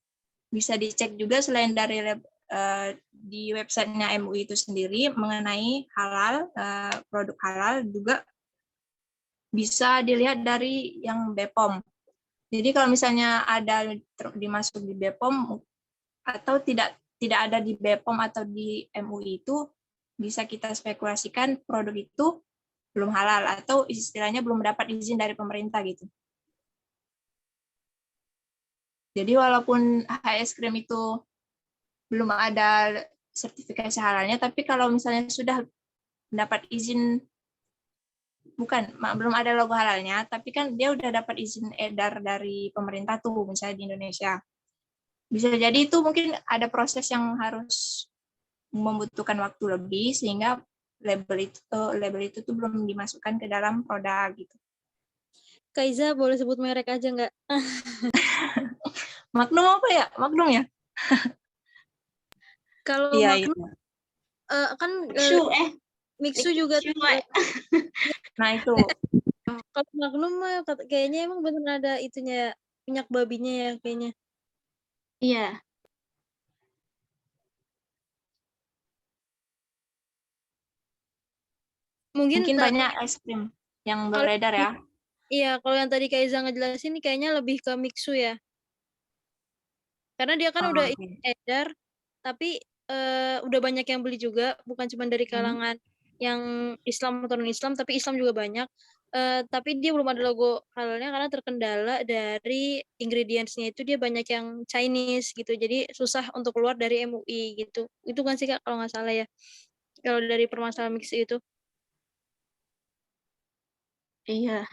Bisa dicek juga selain dari di websitenya MUI itu sendiri mengenai halal, produk halal juga bisa dilihat dari yang BPOM. Jadi kalau misalnya ada dimasuk di BPOM atau tidak ada di BPOM atau di MUI, itu bisa kita spekulasikan produk itu belum halal atau istilahnya belum dapat izin dari pemerintah gitu. Jadi walaupun HS krim itu belum ada sertifikasi halalnya, tapi kalau misalnya sudah mendapat izin, belum ada logo halalnya, tapi kan dia udah dapat izin edar dari pemerintah tuh, misalnya di Indonesia. Bisa jadi itu mungkin ada proses yang harus membutuhkan waktu lebih, sehingga label itu tuh belum dimasukkan ke dalam produk gitu. Kaiza boleh sebut merek aja nggak? Magnum apa ya? Magnum ya? Kalau Iya, Magnum iya. kan Mixu Mixu juga Nah, itu. kalau Magnum mah kayaknya emang bener ada itunya, minyak babinya ya kayaknya. Iya. Mungkin banyak es krim yang kalau beredar ya. iya, kalau yang tadi Kaiza ngejelasin kayaknya lebih ke Mixu ya. Karena dia kan udah edar, tapi udah banyak yang beli juga, bukan cuma dari kalangan yang Islam atau non-Islam, tapi Islam juga banyak. Tapi dia belum ada logo halalnya karena terkendala dari ingredients-nya itu dia banyak yang Chinese gitu. Jadi susah untuk keluar dari MUI gitu. Itu kan sih Kak kalau nggak salah ya. Kalau dari permasalahan mix itu. Iya.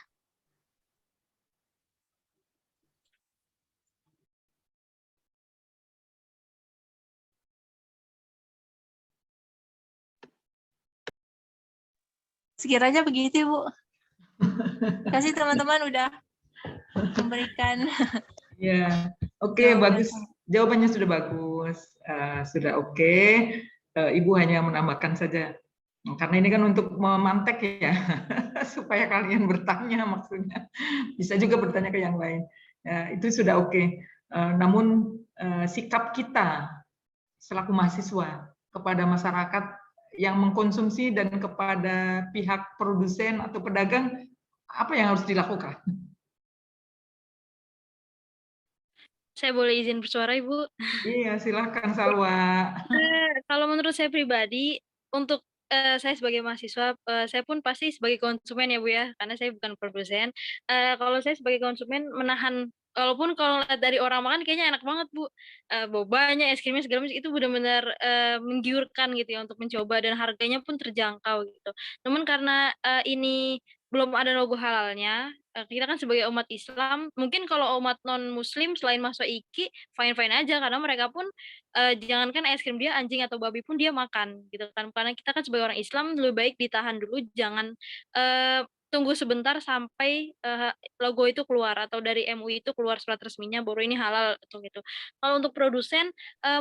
Sekiranya begitu, Bu. Kasih teman-teman udah memberikan. Ya, oke, bagus. Jawabannya sudah bagus, sudah oke. Ibu hanya menambahkan saja, karena ini kan untuk memantek ya, supaya kalian bertanya maksudnya. Bisa juga bertanya ke yang lain. Itu sudah oke. Namun sikap kita selaku mahasiswa kepada masyarakat yang mengkonsumsi dan kepada pihak produsen atau pedagang, apa yang harus dilakukan? Saya boleh izin bersuara, Ibu? Iya, silakan Salwa. Kalau menurut saya pribadi, untuk saya sebagai mahasiswa, saya pun pasti sebagai konsumen ya Bu ya, karena saya bukan produsen. Kalau saya sebagai konsumen menahan, walaupun kalau lihat dari orang makan kayaknya enak banget Bu, bobanya, es krimnya segala macam itu benar-benar menggiurkan gitu ya untuk mencoba dan harganya pun terjangkau gitu. Namun karena ini belum ada logo halalnya, kita kan sebagai umat Islam, mungkin kalau umat non Muslim selain masuk IKI fine-fine aja karena mereka pun jangankan es krim dia anjing atau babi pun dia makan gitu kan. Karena kita kan sebagai orang Islam lebih baik ditahan dulu, jangan tunggu sebentar sampai logo itu keluar atau dari MUI itu keluar surat resminya baru ini halal atau gitu. Kalau untuk produsen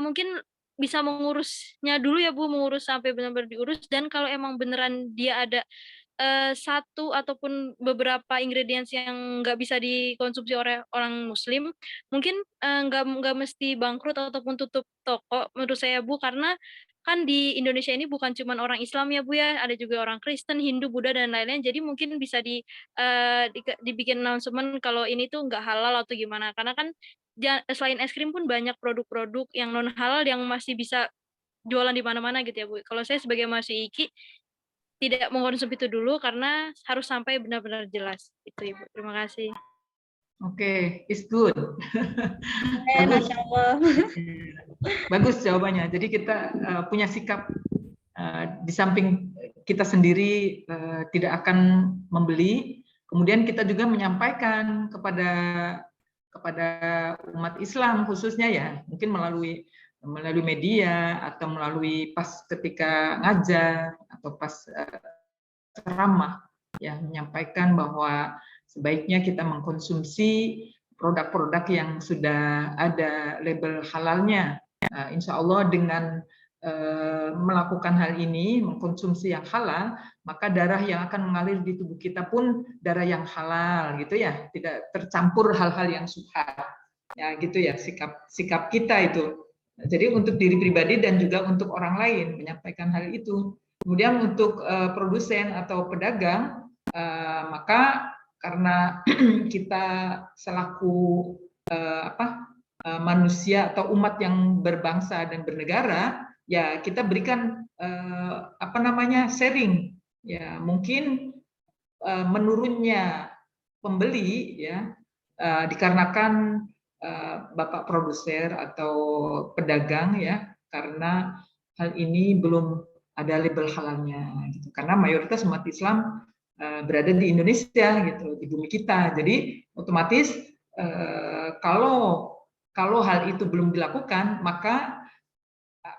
mungkin bisa mengurusnya dulu ya Bu, mengurus sampai benar-benar diurus, dan kalau emang beneran dia ada satu ataupun beberapa ingredients yang nggak bisa dikonsumsi oleh orang muslim, mungkin nggak mesti bangkrut ataupun tutup toko menurut saya Bu, karena kan di Indonesia ini bukan cuma orang Islam ya Bu ya, ada juga orang Kristen, Hindu, Buddha dan lain-lain. Jadi mungkin bisa dibikin announcement kalau ini tuh nggak halal atau gimana. Karena kan selain es krim pun banyak produk-produk yang non halal yang masih bisa jualan di mana-mana gitu ya Bu. Kalau saya sebagai mahasiswa IKI tidak mengkonsumsi itu dulu karena harus sampai benar-benar jelas. Itu Ibu. Terima kasih. Oke, it's good. Bagus. Masya Allah. Bagus jawabannya. Jadi kita punya sikap di samping kita sendiri tidak akan membeli, kemudian kita juga menyampaikan kepada umat Islam khususnya ya, mungkin melalui media atau melalui pas ketika ngajar atau pas ceramah ya, menyampaikan bahwa sebaiknya kita mengkonsumsi produk-produk yang sudah ada label halalnya. Insya Allah dengan melakukan hal ini, mengkonsumsi yang halal, maka darah yang akan mengalir di tubuh kita pun darah yang halal, gitu ya, tidak tercampur hal-hal yang subhat, ya gitu ya, sikap kita itu. Jadi untuk diri pribadi dan juga untuk orang lain menyampaikan hal itu. Kemudian untuk produsen atau pedagang, maka karena kita selaku manusia atau umat yang berbangsa dan bernegara, ya kita berikan sharing, ya mungkin menurunnya pembeli ya dikarenakan Bapak produser atau pedagang ya, karena hal ini belum ada label halalnya gitu. Karena mayoritas umat Islam berada di Indonesia gitu, di bumi kita. Jadi otomatis kalau hal itu belum dilakukan, maka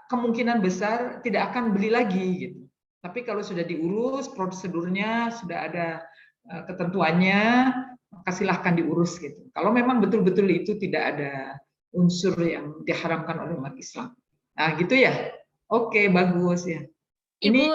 kemungkinan besar tidak akan beli lagi gitu. Tapi kalau sudah diurus prosedurnya, sudah ada ketentuannya, maka silahkan diurus gitu. Kalau memang betul-betul itu tidak ada unsur yang diharamkan oleh umat Islam. Nah, gitu ya. Oke, bagus ya. Ibu,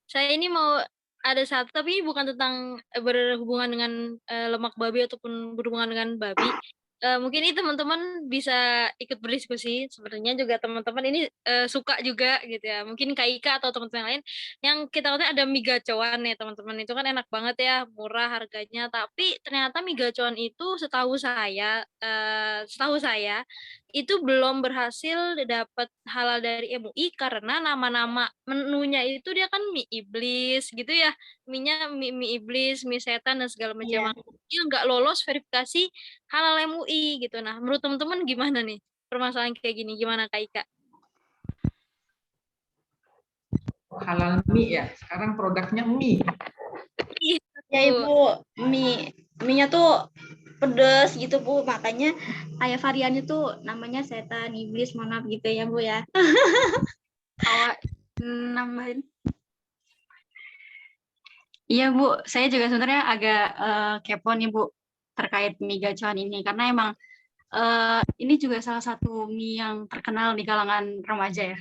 saya ini mau ada satu, tapi bukan tentang berhubungan dengan lemak babi ataupun berhubungan dengan babi. Mungkin ini teman-teman bisa ikut berdiskusi. Sebenarnya juga teman-teman ini suka juga gitu ya. Mungkin Kak Ika atau teman-teman yang lain yang kita katakan ada mie gacoan nih teman-teman. Itu kan enak banget ya, murah harganya. Tapi ternyata mie gacoan itu setahu saya itu belum berhasil dapat halal dari MUI karena nama-nama menunya itu dia kan mie iblis gitu ya. Mie-nya mie iblis, mie setan dan segala macam. Dia nggak lolos verifikasi halal MUI gitu. Nah, menurut teman-teman gimana nih permasalahan kayak gini? Gimana Kak Ika? Halal mie ya, sekarang produknya mie. Ya Ibu, mie-nya tuh pedes gitu Bu, makanya kayak variannya tuh namanya setan, iblis, monap gitu ya Bu ya. Nambahin. Iya Bu, saya juga sebenarnya agak kepo nih Bu terkait mie gacoan ini, karena emang ini juga salah satu mie yang terkenal di kalangan remaja ya.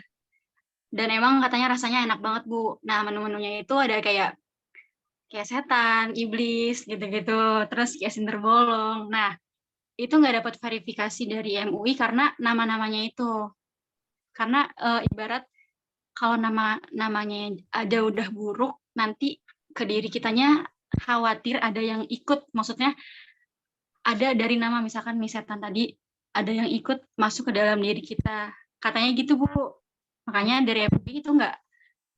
Dan emang katanya rasanya enak banget Bu. Nah, menu-menunya itu ada kayak setan, iblis gitu-gitu, terus kayak cinder bolong. Nah, itu nggak dapat verifikasi dari MUI karena nama-namanya itu. Karena ibarat kalau namanya ada udah buruk, nanti ke diri kitanya khawatir ada yang ikut, maksudnya ada dari nama misalkan mie setan tadi, ada yang ikut masuk ke dalam diri kita. Katanya gitu Bu. Makanya dari MUI itu nggak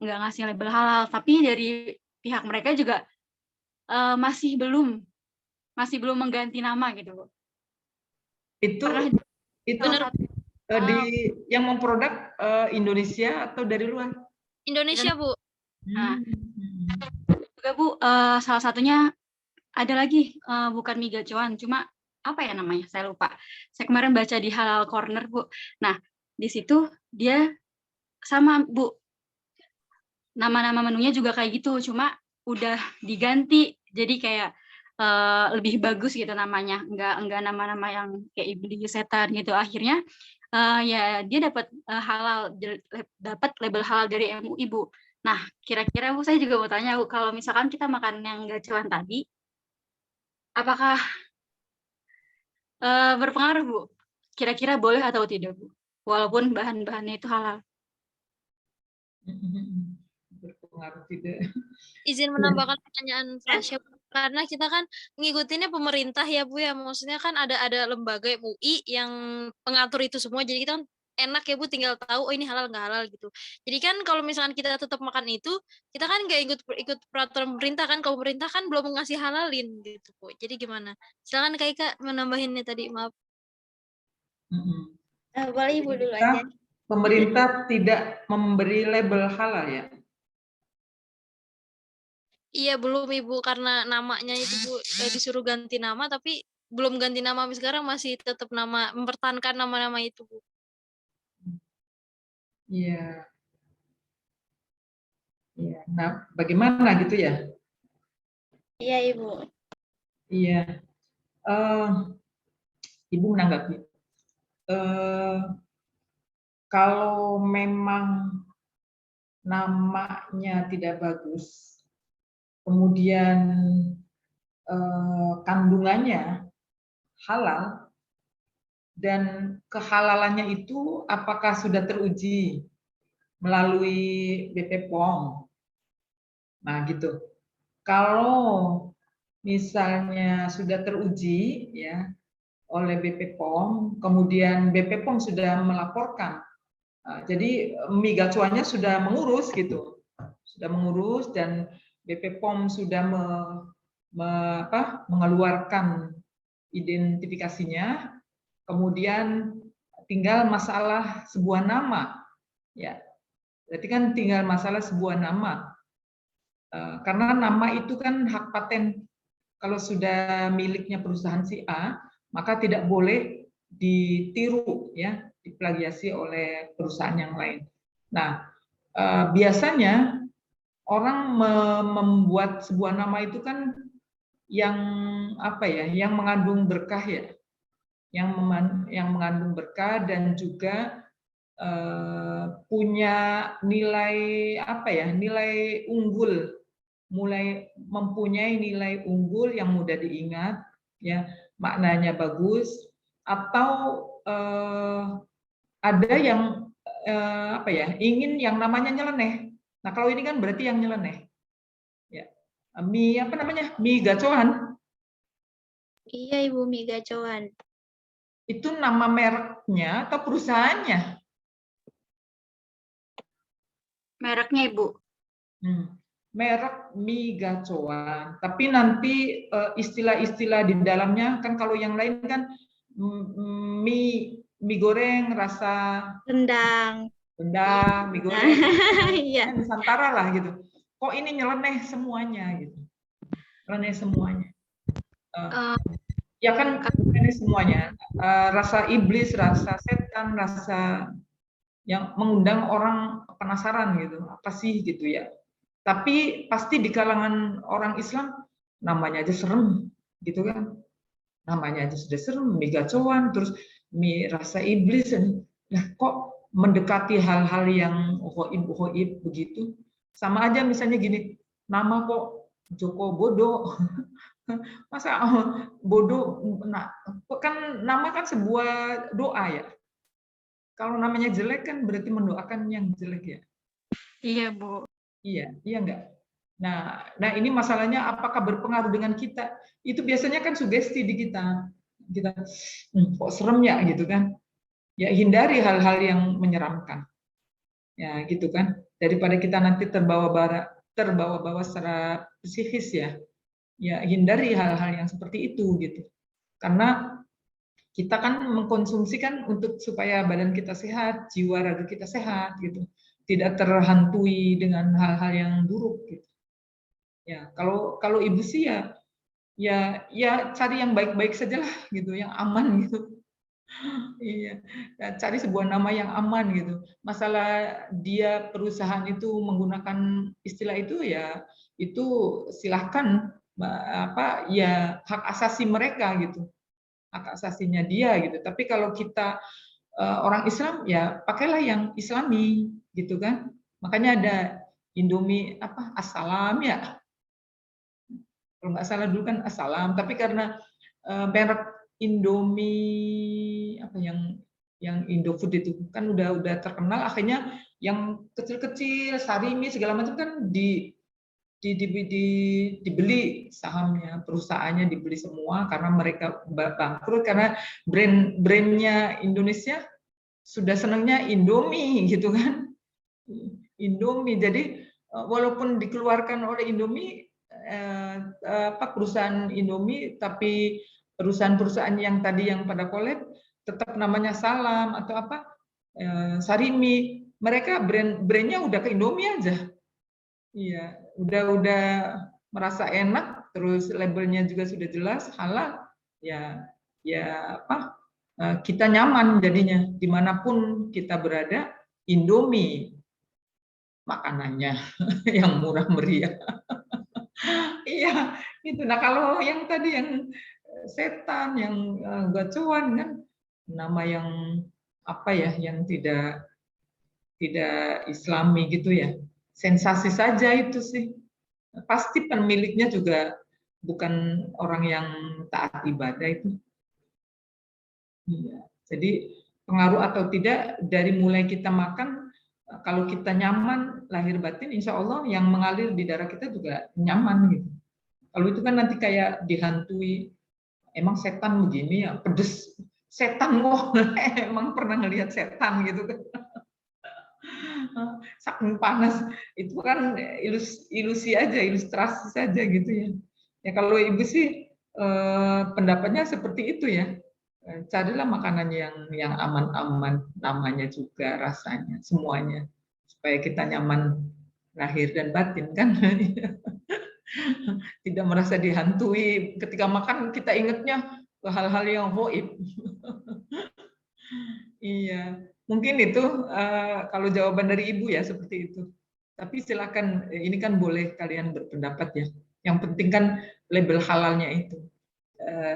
ngasih label halal, tapi dari pihak mereka juga masih belum mengganti nama gitu Bu. Itu yang memproduk Indonesia atau dari luar? Indonesia Bu. Nah, juga Bu, salah satunya ada lagi, bukan mie gacoan, cuma apa ya namanya? Saya lupa. Saya kemarin baca di Halal Corner Bu. Nah, di situ dia sama Bu. Nama-nama menunya juga kayak gitu, cuma udah diganti. Jadi kayak lebih bagus gitu namanya, enggak nama-nama yang kayak iblis, setan gitu. Akhirnya ya dia dapat halal, dapat label halal dari MUI Bu. Nah, kira-kira Bu, saya juga mau tanya Bu, kalau misalkan kita makan yang gacoan tadi, apakah berpengaruh Bu? Kira-kira boleh atau tidak Bu? Walaupun bahan-bahannya itu halal. Berpengaruh tidak? Izin menambahkan pertanyaan Frasya, karena kita kan ngikutinnya pemerintah ya Bu ya, maksudnya kan ada lembaga MUI yang mengatur itu semua, jadi kita kan enak ya Bu, tinggal tahu oh ini halal nggak halal gitu. Jadi kan kalau misalkan kita tetap makan itu, kita kan nggak ikut peraturan pemerintah kan, kalau pemerintah kan belum ngasih halalin gitu Bu. Jadi gimana? Silakan Kak menambahinnya tadi, maaf. Boleh Ibu dulu aja. Pemerintah tidak memberi label halal ya? Iya belum Ibu, karena namanya itu Bu disuruh ganti nama, tapi belum ganti nama sampai sekarang, masih tetap nama, mempertahankan nama-nama itu Bu. Iya. Iya. Nah, bagaimana gitu ya? Iya Ibu. Iya. Ibu menanggapi. Kalau memang namanya tidak bagus, kemudian kandungannya halal, dan kehalalannya itu apakah sudah teruji melalui BP POM? Nah, gitu. Kalau misalnya sudah teruji ya oleh BP POM, kemudian BP POM sudah melaporkan, jadi mie gacuannya sudah mengurus gitu, sudah mengurus, dan BP POM sudah mengeluarkan identifikasinya, kemudian tinggal masalah sebuah nama, ya. Berarti kan tinggal masalah sebuah nama, karena nama itu kan hak paten. Kalau sudah miliknya perusahaan si A, maka tidak boleh ditiru, ya, diplagiasi oleh perusahaan yang lain. Nah, biasanya orang membuat sebuah nama itu kan yang apa ya, yang mengandung berkah ya, yang mengandung berkah, dan juga punya nilai apa ya, nilai unggul, mulai mempunyai nilai unggul yang mudah diingat, ya, maknanya bagus, atau ada yang apa ya, ingin yang namanya nyeleneh. Nah, kalau ini kan berarti yang nyeleneh, ya. Mie apa namanya, mie gacoan, Iya Ibu, mie gacoan. itu nama mereknya atau perusahaannya? Mereknya Ibu. Merek mie gacoan, tapi nanti istilah-istilah di dalamnya kan, kalau yang lain kan mie goreng rasa Rendang. mie goreng Iya. Nusantara lah gitu. Kok ini nyeleneh semuanya gitu, nyeleneh semuanya. Ya kan ini semuanya rasa iblis, rasa setan, rasa yang mengundang orang penasaran gitu, apa sih gitu ya. Tapi pasti di kalangan orang Islam namanya aja serem gitu kan, namanya aja sudah serem, mie gacoan, terus mie rasa iblis, nah kok mendekati hal-hal yang goib begitu. Sama aja misalnya gini, nama kok Joko Bodo, masa bodoh, nah, kan nama kan sebuah doa ya. Kalau namanya jelek kan berarti mendoakan yang jelek ya. Iya Bu. Iya, iya enggak? Nah ini masalahnya apakah berpengaruh dengan kita? Itu biasanya kan sugesti di kita. Kita kok serem ya gitu kan. Ya hindari hal-hal yang menyeramkan. Ya gitu kan. Daripada kita nanti terbawa-bawa secara psikis ya. Ya hindari hal-hal yang seperti itu gitu. Karena kita kan mengkonsumsi kan untuk supaya badan kita sehat, jiwa raga kita sehat gitu. Tidak terhantui dengan hal-hal yang buruk gitu. Ya, kalau ibu sih ya cari yang baik-baik saja lah gitu, yang aman gitu. Iya, cari sebuah nama yang aman gitu. Masalah dia perusahaan itu menggunakan istilah itu ya itu silahkan, apa ya, hak asasi mereka gitu. Hak asasinya dia gitu. Tapi kalau kita orang Islam ya pakailah yang Islami gitu kan. Makanya ada Indomie apa Assalam ya. Kalau nggak salah dulu kan Assalam, tapi karena merek Indomie apa yang yang Indofood itu kan udah terkenal, akhirnya yang kecil-kecil Sarimi segala macam kan dibeli sahamnya, perusahaannya dibeli semua karena mereka bangkrut karena brandnya Indonesia sudah senangnya Indomie gitu kan, Indomie. Jadi walaupun dikeluarkan oleh Indomie perusahaan Indomie, tapi perusahaan-perusahaan yang tadi yang pada collab tetap namanya Salam atau Sarimi, mereka brandnya udah ke Indomie aja. Iya, udah merasa enak, terus labelnya juga sudah jelas halal, ya kita nyaman jadinya dimanapun kita berada. Indomie makanannya yang murah meriah. Iya, itu. Nah kalau yang tadi yang setan, yang gacuan kan nama yang yang tidak Islami gitu ya. Sensasi saja itu sih. Pasti pemiliknya juga bukan orang yang taat ibadah itu. Iya. Jadi pengaruh atau tidak dari mulai kita makan, kalau kita nyaman lahir batin, insya Allah yang mengalir di darah kita juga nyaman gitu. Kalau itu kan nanti kayak dihantui, emang setan begini ya, pedes. Setan kok, emang pernah ngelihat setan gitu kan. Saking panas, itu kan ilusi aja, ilustrasi saja gitu ya. Ya kalau ibu sih pendapatnya seperti itu ya. Carilah makanan yang aman-aman, namanya juga, rasanya, semuanya, supaya kita nyaman lahir dan batin kan. Tidak merasa dihantui ketika makan, kita ingatnya ke hal-hal yang gaib. Iya, mungkin itu kalau jawaban dari ibu ya seperti itu. Tapi silakan, ini kan boleh kalian berpendapat ya. Yang penting kan label halalnya itu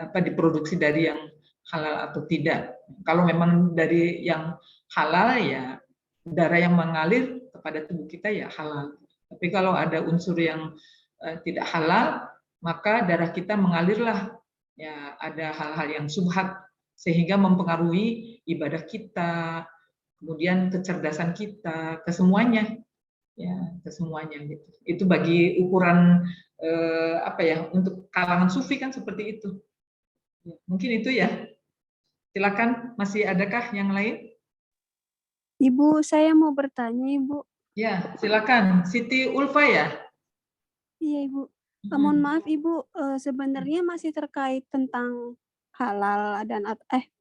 diproduksi dari yang halal atau tidak. Kalau memang dari yang halal ya darah yang mengalir kepada tubuh kita ya halal. Tapi kalau ada unsur yang tidak halal, maka darah kita mengalirlah ya, ada hal-hal yang subhat sehingga mempengaruhi ibadah kita, kemudian kecerdasan kita, kesemuanya ya, kesemuanya gitu. Itu bagi ukuran untuk kalangan sufi kan seperti itu. Mungkin itu ya. Silakan, masih adakah yang lain? Ibu, saya mau bertanya, Ibu. Ya, silakan. Siti Ulfa ya? Iya, Ibu. Mohon maaf, Ibu, sebenarnya masih terkait tentang halal dan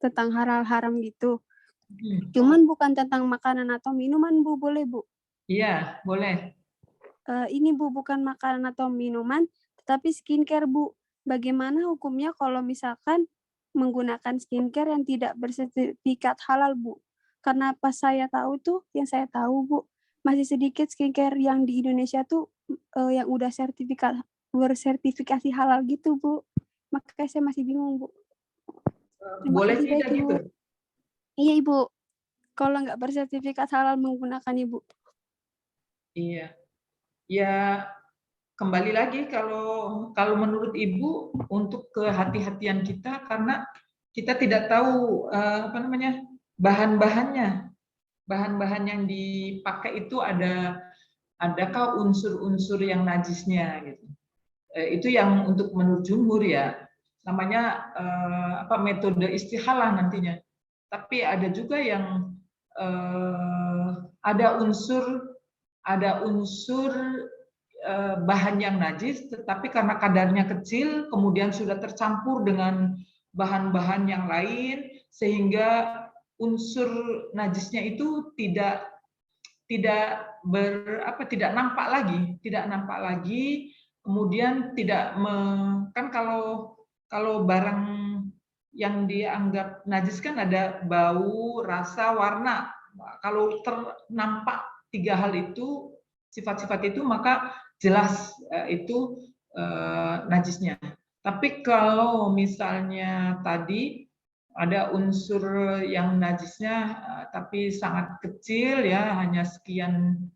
tentang halal haram gitu. Cuman bukan tentang makanan atau minuman, Bu. Boleh, Bu? Iya, boleh. Ini, Bu, bukan makanan atau minuman, tetapi skincare, Bu. Bagaimana hukumnya kalau misalkan menggunakan skincare yang tidak bersertifikat halal, Bu? Karena pas saya tahu tuh, yang saya tahu, Bu, masih sedikit skincare yang di Indonesia tuh yang udah bersertifikasi halal gitu, Bu. Makanya saya masih bingung, Bu. Boleh tidak gitu? Iya, Ibu. Kalau nggak bersertifikat halal menggunakan, Ibu. Iya. Ya, kembali lagi kalau menurut Ibu untuk kehati-hatian kita, karena kita tidak tahu bahan-bahannya. Bahan-bahan yang dipakai itu adakah unsur-unsur yang najisnya gitu. Itu yang untuk menurut jumhur ya, namanya metode istihalah nantinya. Tapi ada juga yang ada unsur bahan yang najis, tetapi karena kadarnya kecil, kemudian sudah tercampur dengan bahan-bahan yang lain, sehingga unsur najisnya itu tidak nampak lagi, kemudian kan kalau barang yang dianggap najis kan ada bau, rasa, warna. Kalau ternampak 3 hal itu, sifat-sifat itu, maka jelas itu najisnya. Tapi kalau misalnya tadi ada unsur yang najisnya tapi sangat kecil ya, hanya sekian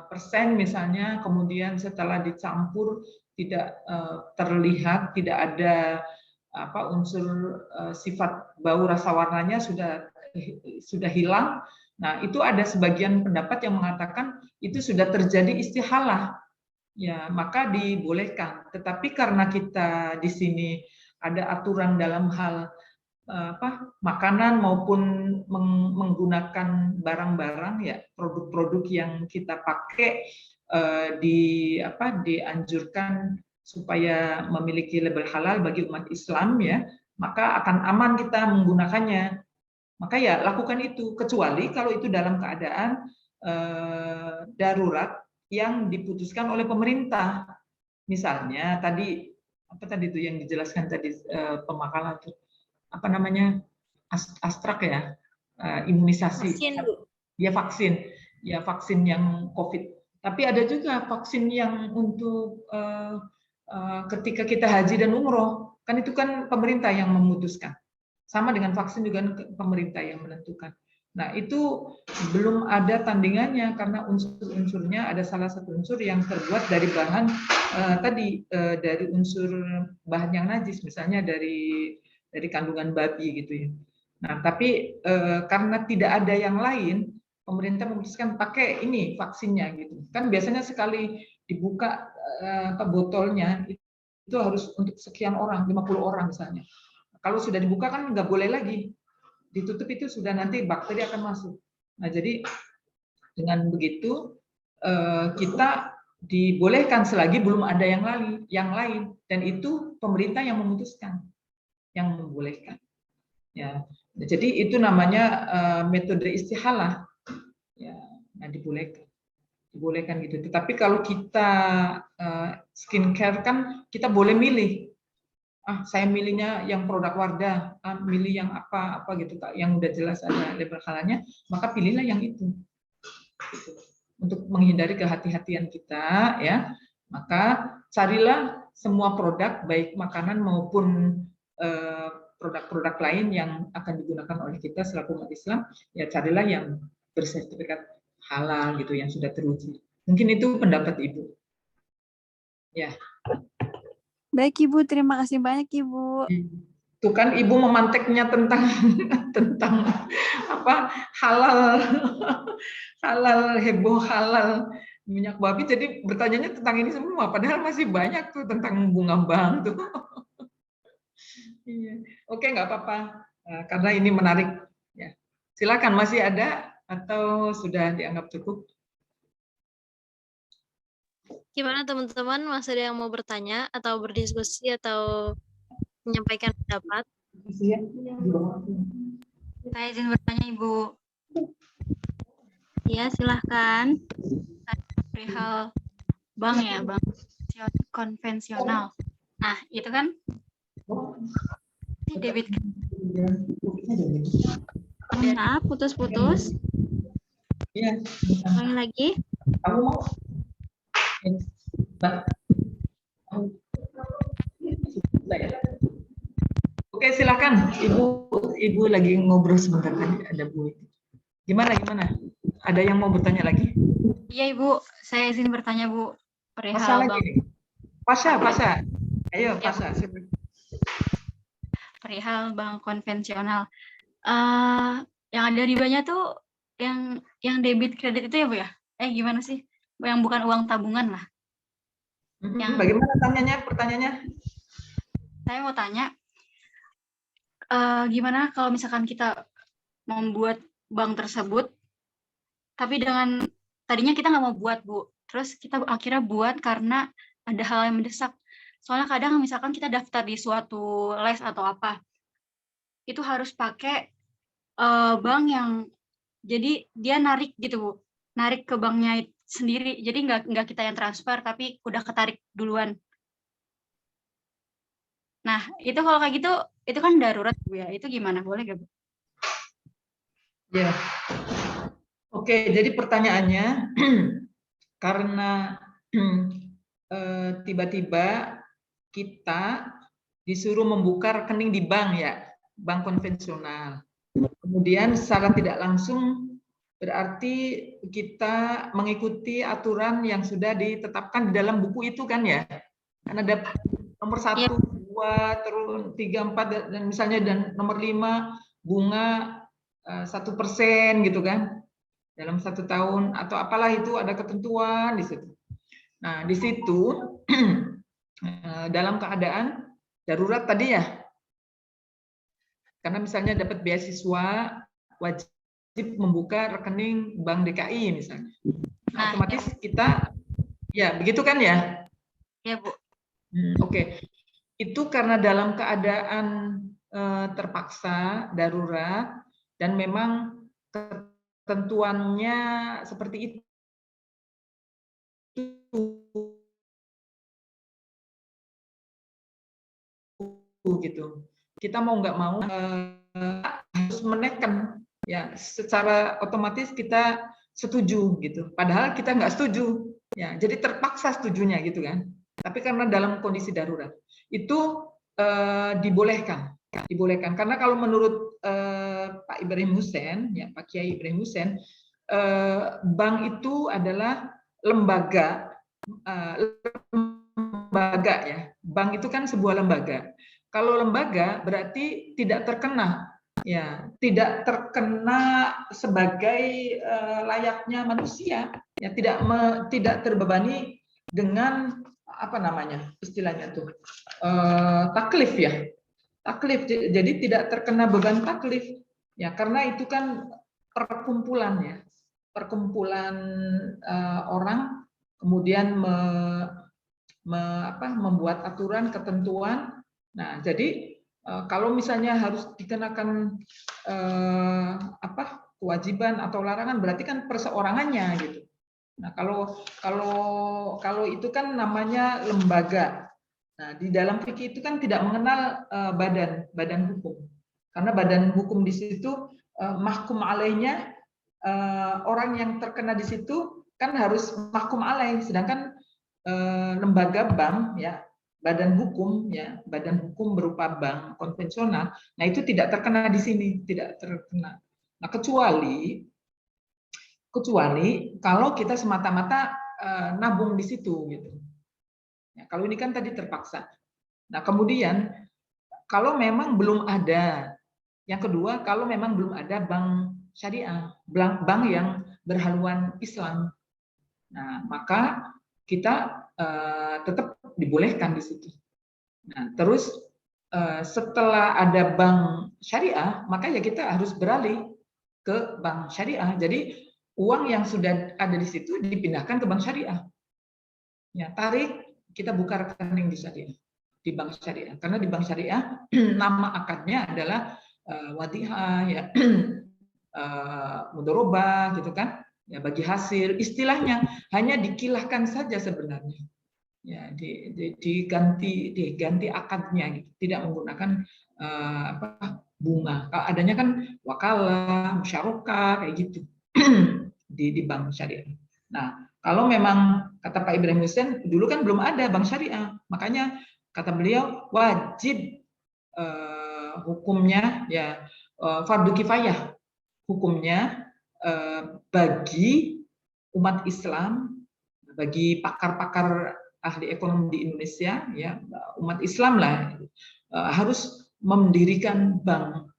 persen misalnya, kemudian setelah dicampur tidak terlihat, tidak ada unsur sifat bau, rasa, warnanya sudah sudah hilang. Nah, itu ada sebagian pendapat yang mengatakan itu sudah terjadi istihalah. Ya, maka dibolehkan. Tetapi karena kita di sini ada aturan dalam hal makanan maupun menggunakan barang-barang ya, produk-produk yang kita pakai dianjurkan supaya memiliki label halal bagi umat Islam ya, maka akan aman kita menggunakannya. Maka ya lakukan itu, kecuali kalau itu dalam keadaan darurat yang diputuskan oleh pemerintah. Misalnya tadi itu yang dijelaskan tadi pemakalan itu apa namanya, Astrak ya, imunisasi. Vaksin, Bu. Ya vaksin yang COVID. Tapi ada juga vaksin yang untuk ketika kita haji dan umroh, kan itu kan pemerintah yang memutuskan. Sama dengan vaksin juga pemerintah yang menentukan. Nah, itu belum ada tandingannya karena unsur-unsurnya ada salah satu unsur yang terbuat dari bahan dari unsur bahan yang najis, misalnya dari kandungan babi gitu ya. Nah, tapi karena tidak ada yang lain, pemerintah memutuskan pakai ini vaksinnya gitu. Kan biasanya sekali dibuka botolnya itu harus untuk sekian orang, 50 orang misalnya. Kalau sudah dibuka kan nggak boleh lagi. Ditutup itu sudah nanti bakteri akan masuk. Nah, jadi dengan begitu kita dibolehkan selagi belum ada yang lain dan itu pemerintah yang memutuskan, yang membolehkan. Ya, jadi itu namanya metode istihalah. Ya, nah dibolehkan gitu. Tetapi kalau kita skincare kan kita boleh milih. Saya milihnya yang produk Wardah, milih yang apa gitu Kak, yang udah jelas ada label halalnya, maka pilihlah yang itu. Gitu. Untuk menghindari kehati-hatian kita ya, maka carilah semua produk baik makanan maupun produk-produk lain yang akan digunakan oleh kita selaku umat Islam, ya carilah yang bersertifikat halal gitu, yang sudah teruji. Mungkin itu pendapat Ibu. Ya. Baik Ibu, terima kasih banyak Ibu. Tuh kan Ibu memanteknya tentang apa halal heboh halal minyak babi, jadi bertanyanya tentang ini semua, padahal masih banyak tuh tentang bunga bang tuh. Oke, nggak apa-apa, karena ini menarik. Ya. Silakan, masih ada atau sudah dianggap cukup? Gimana teman-teman, masih ada yang mau bertanya atau berdiskusi atau menyampaikan pendapat? Saya izin bertanya Ibu. Ya, silahkan. Perihal bank ya, bank konvensional. Nah, itu kan debit. Maaf, putus-putus. Iya. Ulangi lagi. Kamu mau? Oke, silakan. Ibu lagi ngobrol sebentar tadi, ada Bu. Gimana? Ada yang mau bertanya lagi? Iya Ibu, saya izin bertanya Bu. Perihal bank. Pasha. Ayo, Pasha. Perihal bank konvensional. Yang ada ribanya tuh yang debit kredit itu ya Bu ya? Gimana sih? Yang bukan uang tabungan lah. Bagaimana pertanyaannya? Saya mau tanya, gimana kalau misalkan kita membuat bank tersebut, tapi tadinya kita nggak mau buat Bu, terus kita akhirnya buat karena ada hal yang mendesak. Soalnya kadang misalkan kita daftar di suatu les atau apa, itu harus pakai bank yang jadi dia narik gitu Bu, narik ke banknya sendiri, jadi nggak kita yang transfer tapi udah ketarik duluan. Nah itu kalau kayak gitu itu kan darurat Bu ya, itu gimana, boleh gak Bu? Ya, oke. Jadi pertanyaannya karena tiba-tiba kita disuruh membuka rekening di bank ya, bank konvensional. Kemudian secara tidak langsung berarti kita mengikuti aturan yang sudah ditetapkan di dalam buku itu kan ya. Kan ada nomor 1, 2, terus 3, 4 dan misalnya dan nomor 5 bunga 1% gitu kan, dalam 1 tahun atau apalah itu ada ketentuan di situ. Nah, di situ dalam keadaan darurat tadi ya, karena misalnya dapat beasiswa wajib membuka rekening Bank DKI misalnya. Nah, otomatis kita ya begitu kan ya? Ya, Bu. Oke. Itu karena dalam keadaan terpaksa darurat dan memang ketentuannya seperti itu gitu. Kita mau nggak mau harus menekan ya, secara otomatis kita setuju gitu. Padahal kita nggak setuju ya, jadi terpaksa setujunya gitu kan. Tapi karena dalam kondisi darurat itu dibolehkan karena kalau menurut Pak Ibrahim Hussein ya, Pak Kiai Ibrahim Hussein, bank itu adalah lembaga ya. Bank itu kan sebuah lembaga. Kalau lembaga berarti tidak terkena ya, tidak terkena sebagai layaknya manusia ya, tidak terbebani dengan apa namanya istilahnya tuh taklif ya, taklif, jadi tidak terkena beban taklif ya, karena itu kan perkumpulan ya, perkumpulan orang kemudian membuat aturan ketentuan. Nah, jadi kalau misalnya harus dikenakan kewajiban atau larangan berarti kan perseorangannya gitu. Nah, kalau itu kan namanya lembaga. Nah, di dalam fikih itu kan tidak mengenal badan hukum. Karena badan hukum di situ mahkum alaihnya orang yang terkena di situ kan harus mahkum alaih, sedangkan lembaga bank ya, badan hukum ya, badan hukum berupa bank konvensional, nah itu tidak terkena di sini, tidak terkena. Nah, kecuali kalau kita semata-mata nabung di situ gitu. Ya, kalau ini kan tadi terpaksa. Nah, kemudian kalau memang belum ada, yang kedua kalau memang belum ada bank syariah, bank yang berhaluan Islam, nah maka kita tetap dibolehkan di situ. Nah, terus setelah ada bank syariah, maka ya kita harus beralih ke bank syariah. Jadi uang yang sudah ada di situ dipindahkan ke bank syariah. Ya, tarik, kita buka rekening di syariah, di bank syariah. Karena di bank syariah nama akadnya adalah wadihah ya, mudorobah gitu kan. Ya, bagi hasil istilahnya hanya dikilahkan saja sebenarnya. Ya, diganti akadnya gitu. Tidak menggunakan bunga. Kalau adanya kan wakalah, musyarakah kayak gitu di bank syariah. Nah, kalau memang kata Pak Ibrahim Hussein dulu kan belum ada bank syariah, makanya kata beliau wajib hukumnya ya fardu kifayah hukumnya bagi umat Islam, bagi pakar-pakar ahli ekonomi di Indonesia ya, umat Islam lah harus mendirikan bank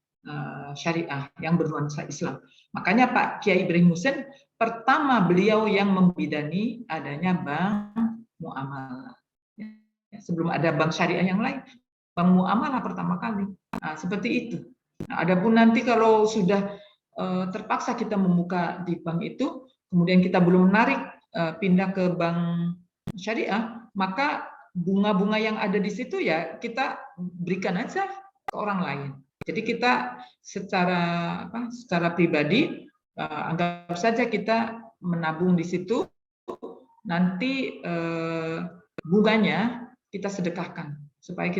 syariah yang bernuansa Islam. Makanya Pak Kiai Ibrahim Hussein pertama beliau yang membidani adanya bank muamalah. Sebelum ada bank syariah yang lain, bank muamalah pertama kali. Nah, seperti itu. Nah, adapun nanti kalau sudah terpaksa kita membuka di bank itu, kemudian kita belum menarik pindah ke bank syariah, maka bunga-bunga yang ada di situ ya kita berikan aja ke orang lain. Jadi kita secara pribadi anggap saja kita menabung di situ, nanti bunganya kita sedekahkan supaya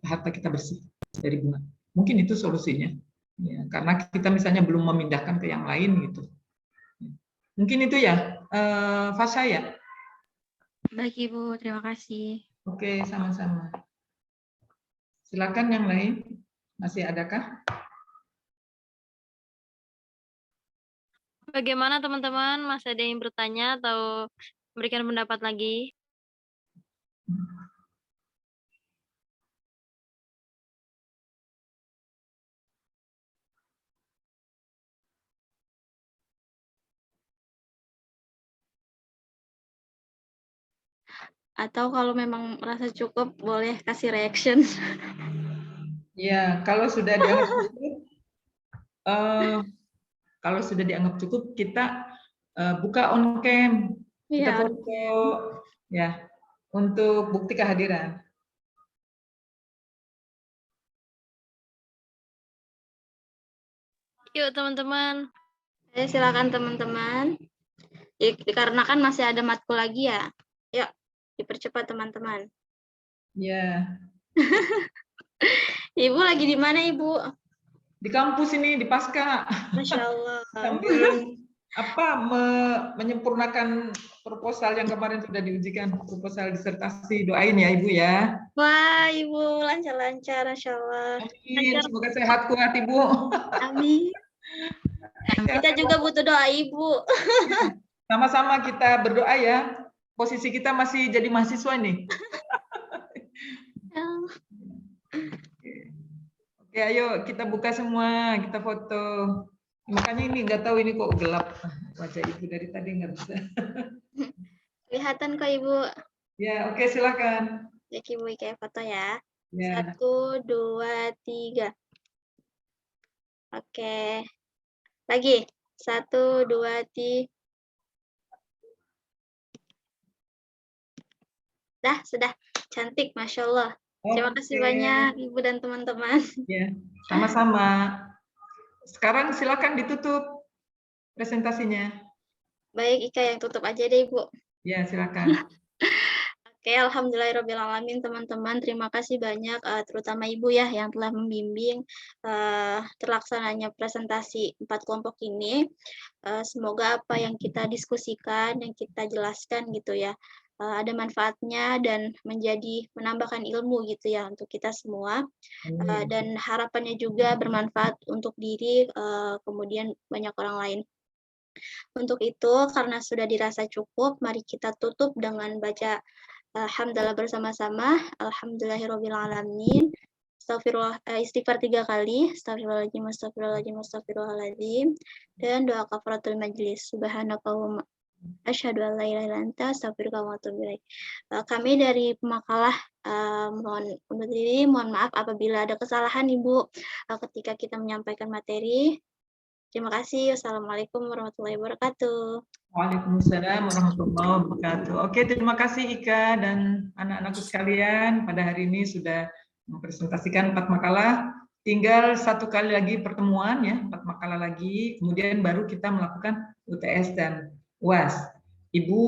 harta kita bersih dari bunga. Mungkin itu solusinya. Ya, karena kita misalnya belum memindahkan ke yang lain gitu. Mungkin itu ya, Fasya ya. Baik Ibu, terima kasih. Oke, sama-sama. Silakan yang lain. Masih adakah? Bagaimana teman-teman? Masih ada yang bertanya atau memberikan pendapat lagi? Atau kalau memang merasa cukup, boleh kasih reaction. Ya, kalau sudah dianggap cukup, kita buka on cam, kita Iya, foto, ya, untuk bukti kehadiran. Yuk teman-teman. silakan teman-teman. Dikarenakan masih ada matkul lagi ya. Yuk, dipercepat teman-teman. Ya, Ibu lagi di mana, Ibu? di kampus ini, di Pasca. Masya Allah. Sambil menyempurnakan proposal yang kemarin sudah diujikan, proposal disertasi. Doain ya Ibu ya. Wah, Ibu lancar-lancar, Masya Allah. Amin. Semoga sehat kuat Ibu. Amin. Kita juga butuh doa Ibu. Sama-sama kita berdoa ya. Posisi kita masih jadi mahasiswa nih. Oke, ayo kita buka semua, kita foto. Makanya ini nggak tahu ini kok gelap wajah Ibu dari tadi nggak bisa. Kelihatan kok Ibu. Ya, oke silakan. Jadi Ibu kayak foto ya. Ya. 1, 2, 3. Oke. Lagi. 1, 2, 3. Sudah. Cantik, Masya Allah. Terima kasih banyak Ibu dan teman-teman. Ya, sama-sama. Sekarang silakan ditutup presentasinya. Baik, Ika yang tutup aja deh Ibu. Ya, silakan. Oke, alhamdulillahirrabbilalamin teman-teman. Terima kasih banyak, terutama Ibu ya yang telah membimbing terlaksananya presentasi 4 kelompok ini. Semoga apa yang kita diskusikan, yang kita jelaskan gitu ya, ada manfaatnya dan menambahkan ilmu gitu ya untuk kita semua. Dan harapannya juga bermanfaat untuk diri, kemudian banyak orang lain. Untuk itu, karena sudah dirasa cukup, mari kita tutup dengan baca hamdalah bersama-sama. Alhamdulillahirrabbilalamin. Istighfar 3 kali. Astagfirullahaladzim, astagfirullahaladzim, astagfirullahaladzim. Dan doa kafaratul majlis. Subhanakallahumma asyhadu an la ilaha illa anta astaghfiruka wa atubu ilaik. Kami dari pemakalah mohon undur diri, mohon maaf apabila ada kesalahan Ibu ketika kita menyampaikan materi. Terima kasih. Wassalamualaikum warahmatullahi wabarakatuh. Waalaikumsalam warahmatullahi wabarakatuh. Oke, terima kasih Ika dan anak-anakku sekalian. Pada hari ini sudah mempresentasikan 4 makalah. Tinggal 1 kali lagi pertemuan ya, 4 makalah lagi. Kemudian baru kita melakukan UTS dan UAS. Ibu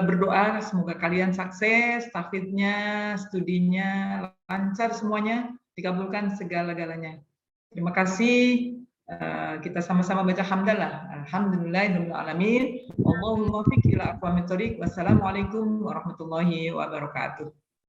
berdoa semoga kalian sukses, tahfidznya, studinya lancar semuanya, dikabulkan segala-galanya. Terima kasih. Kita sama-sama baca hamdalah. Alhamdulillahirabbil alamin. Allahumma fiq ila aqwamit thoriq. Wassalamualaikum warahmatullahi wabarakatuh.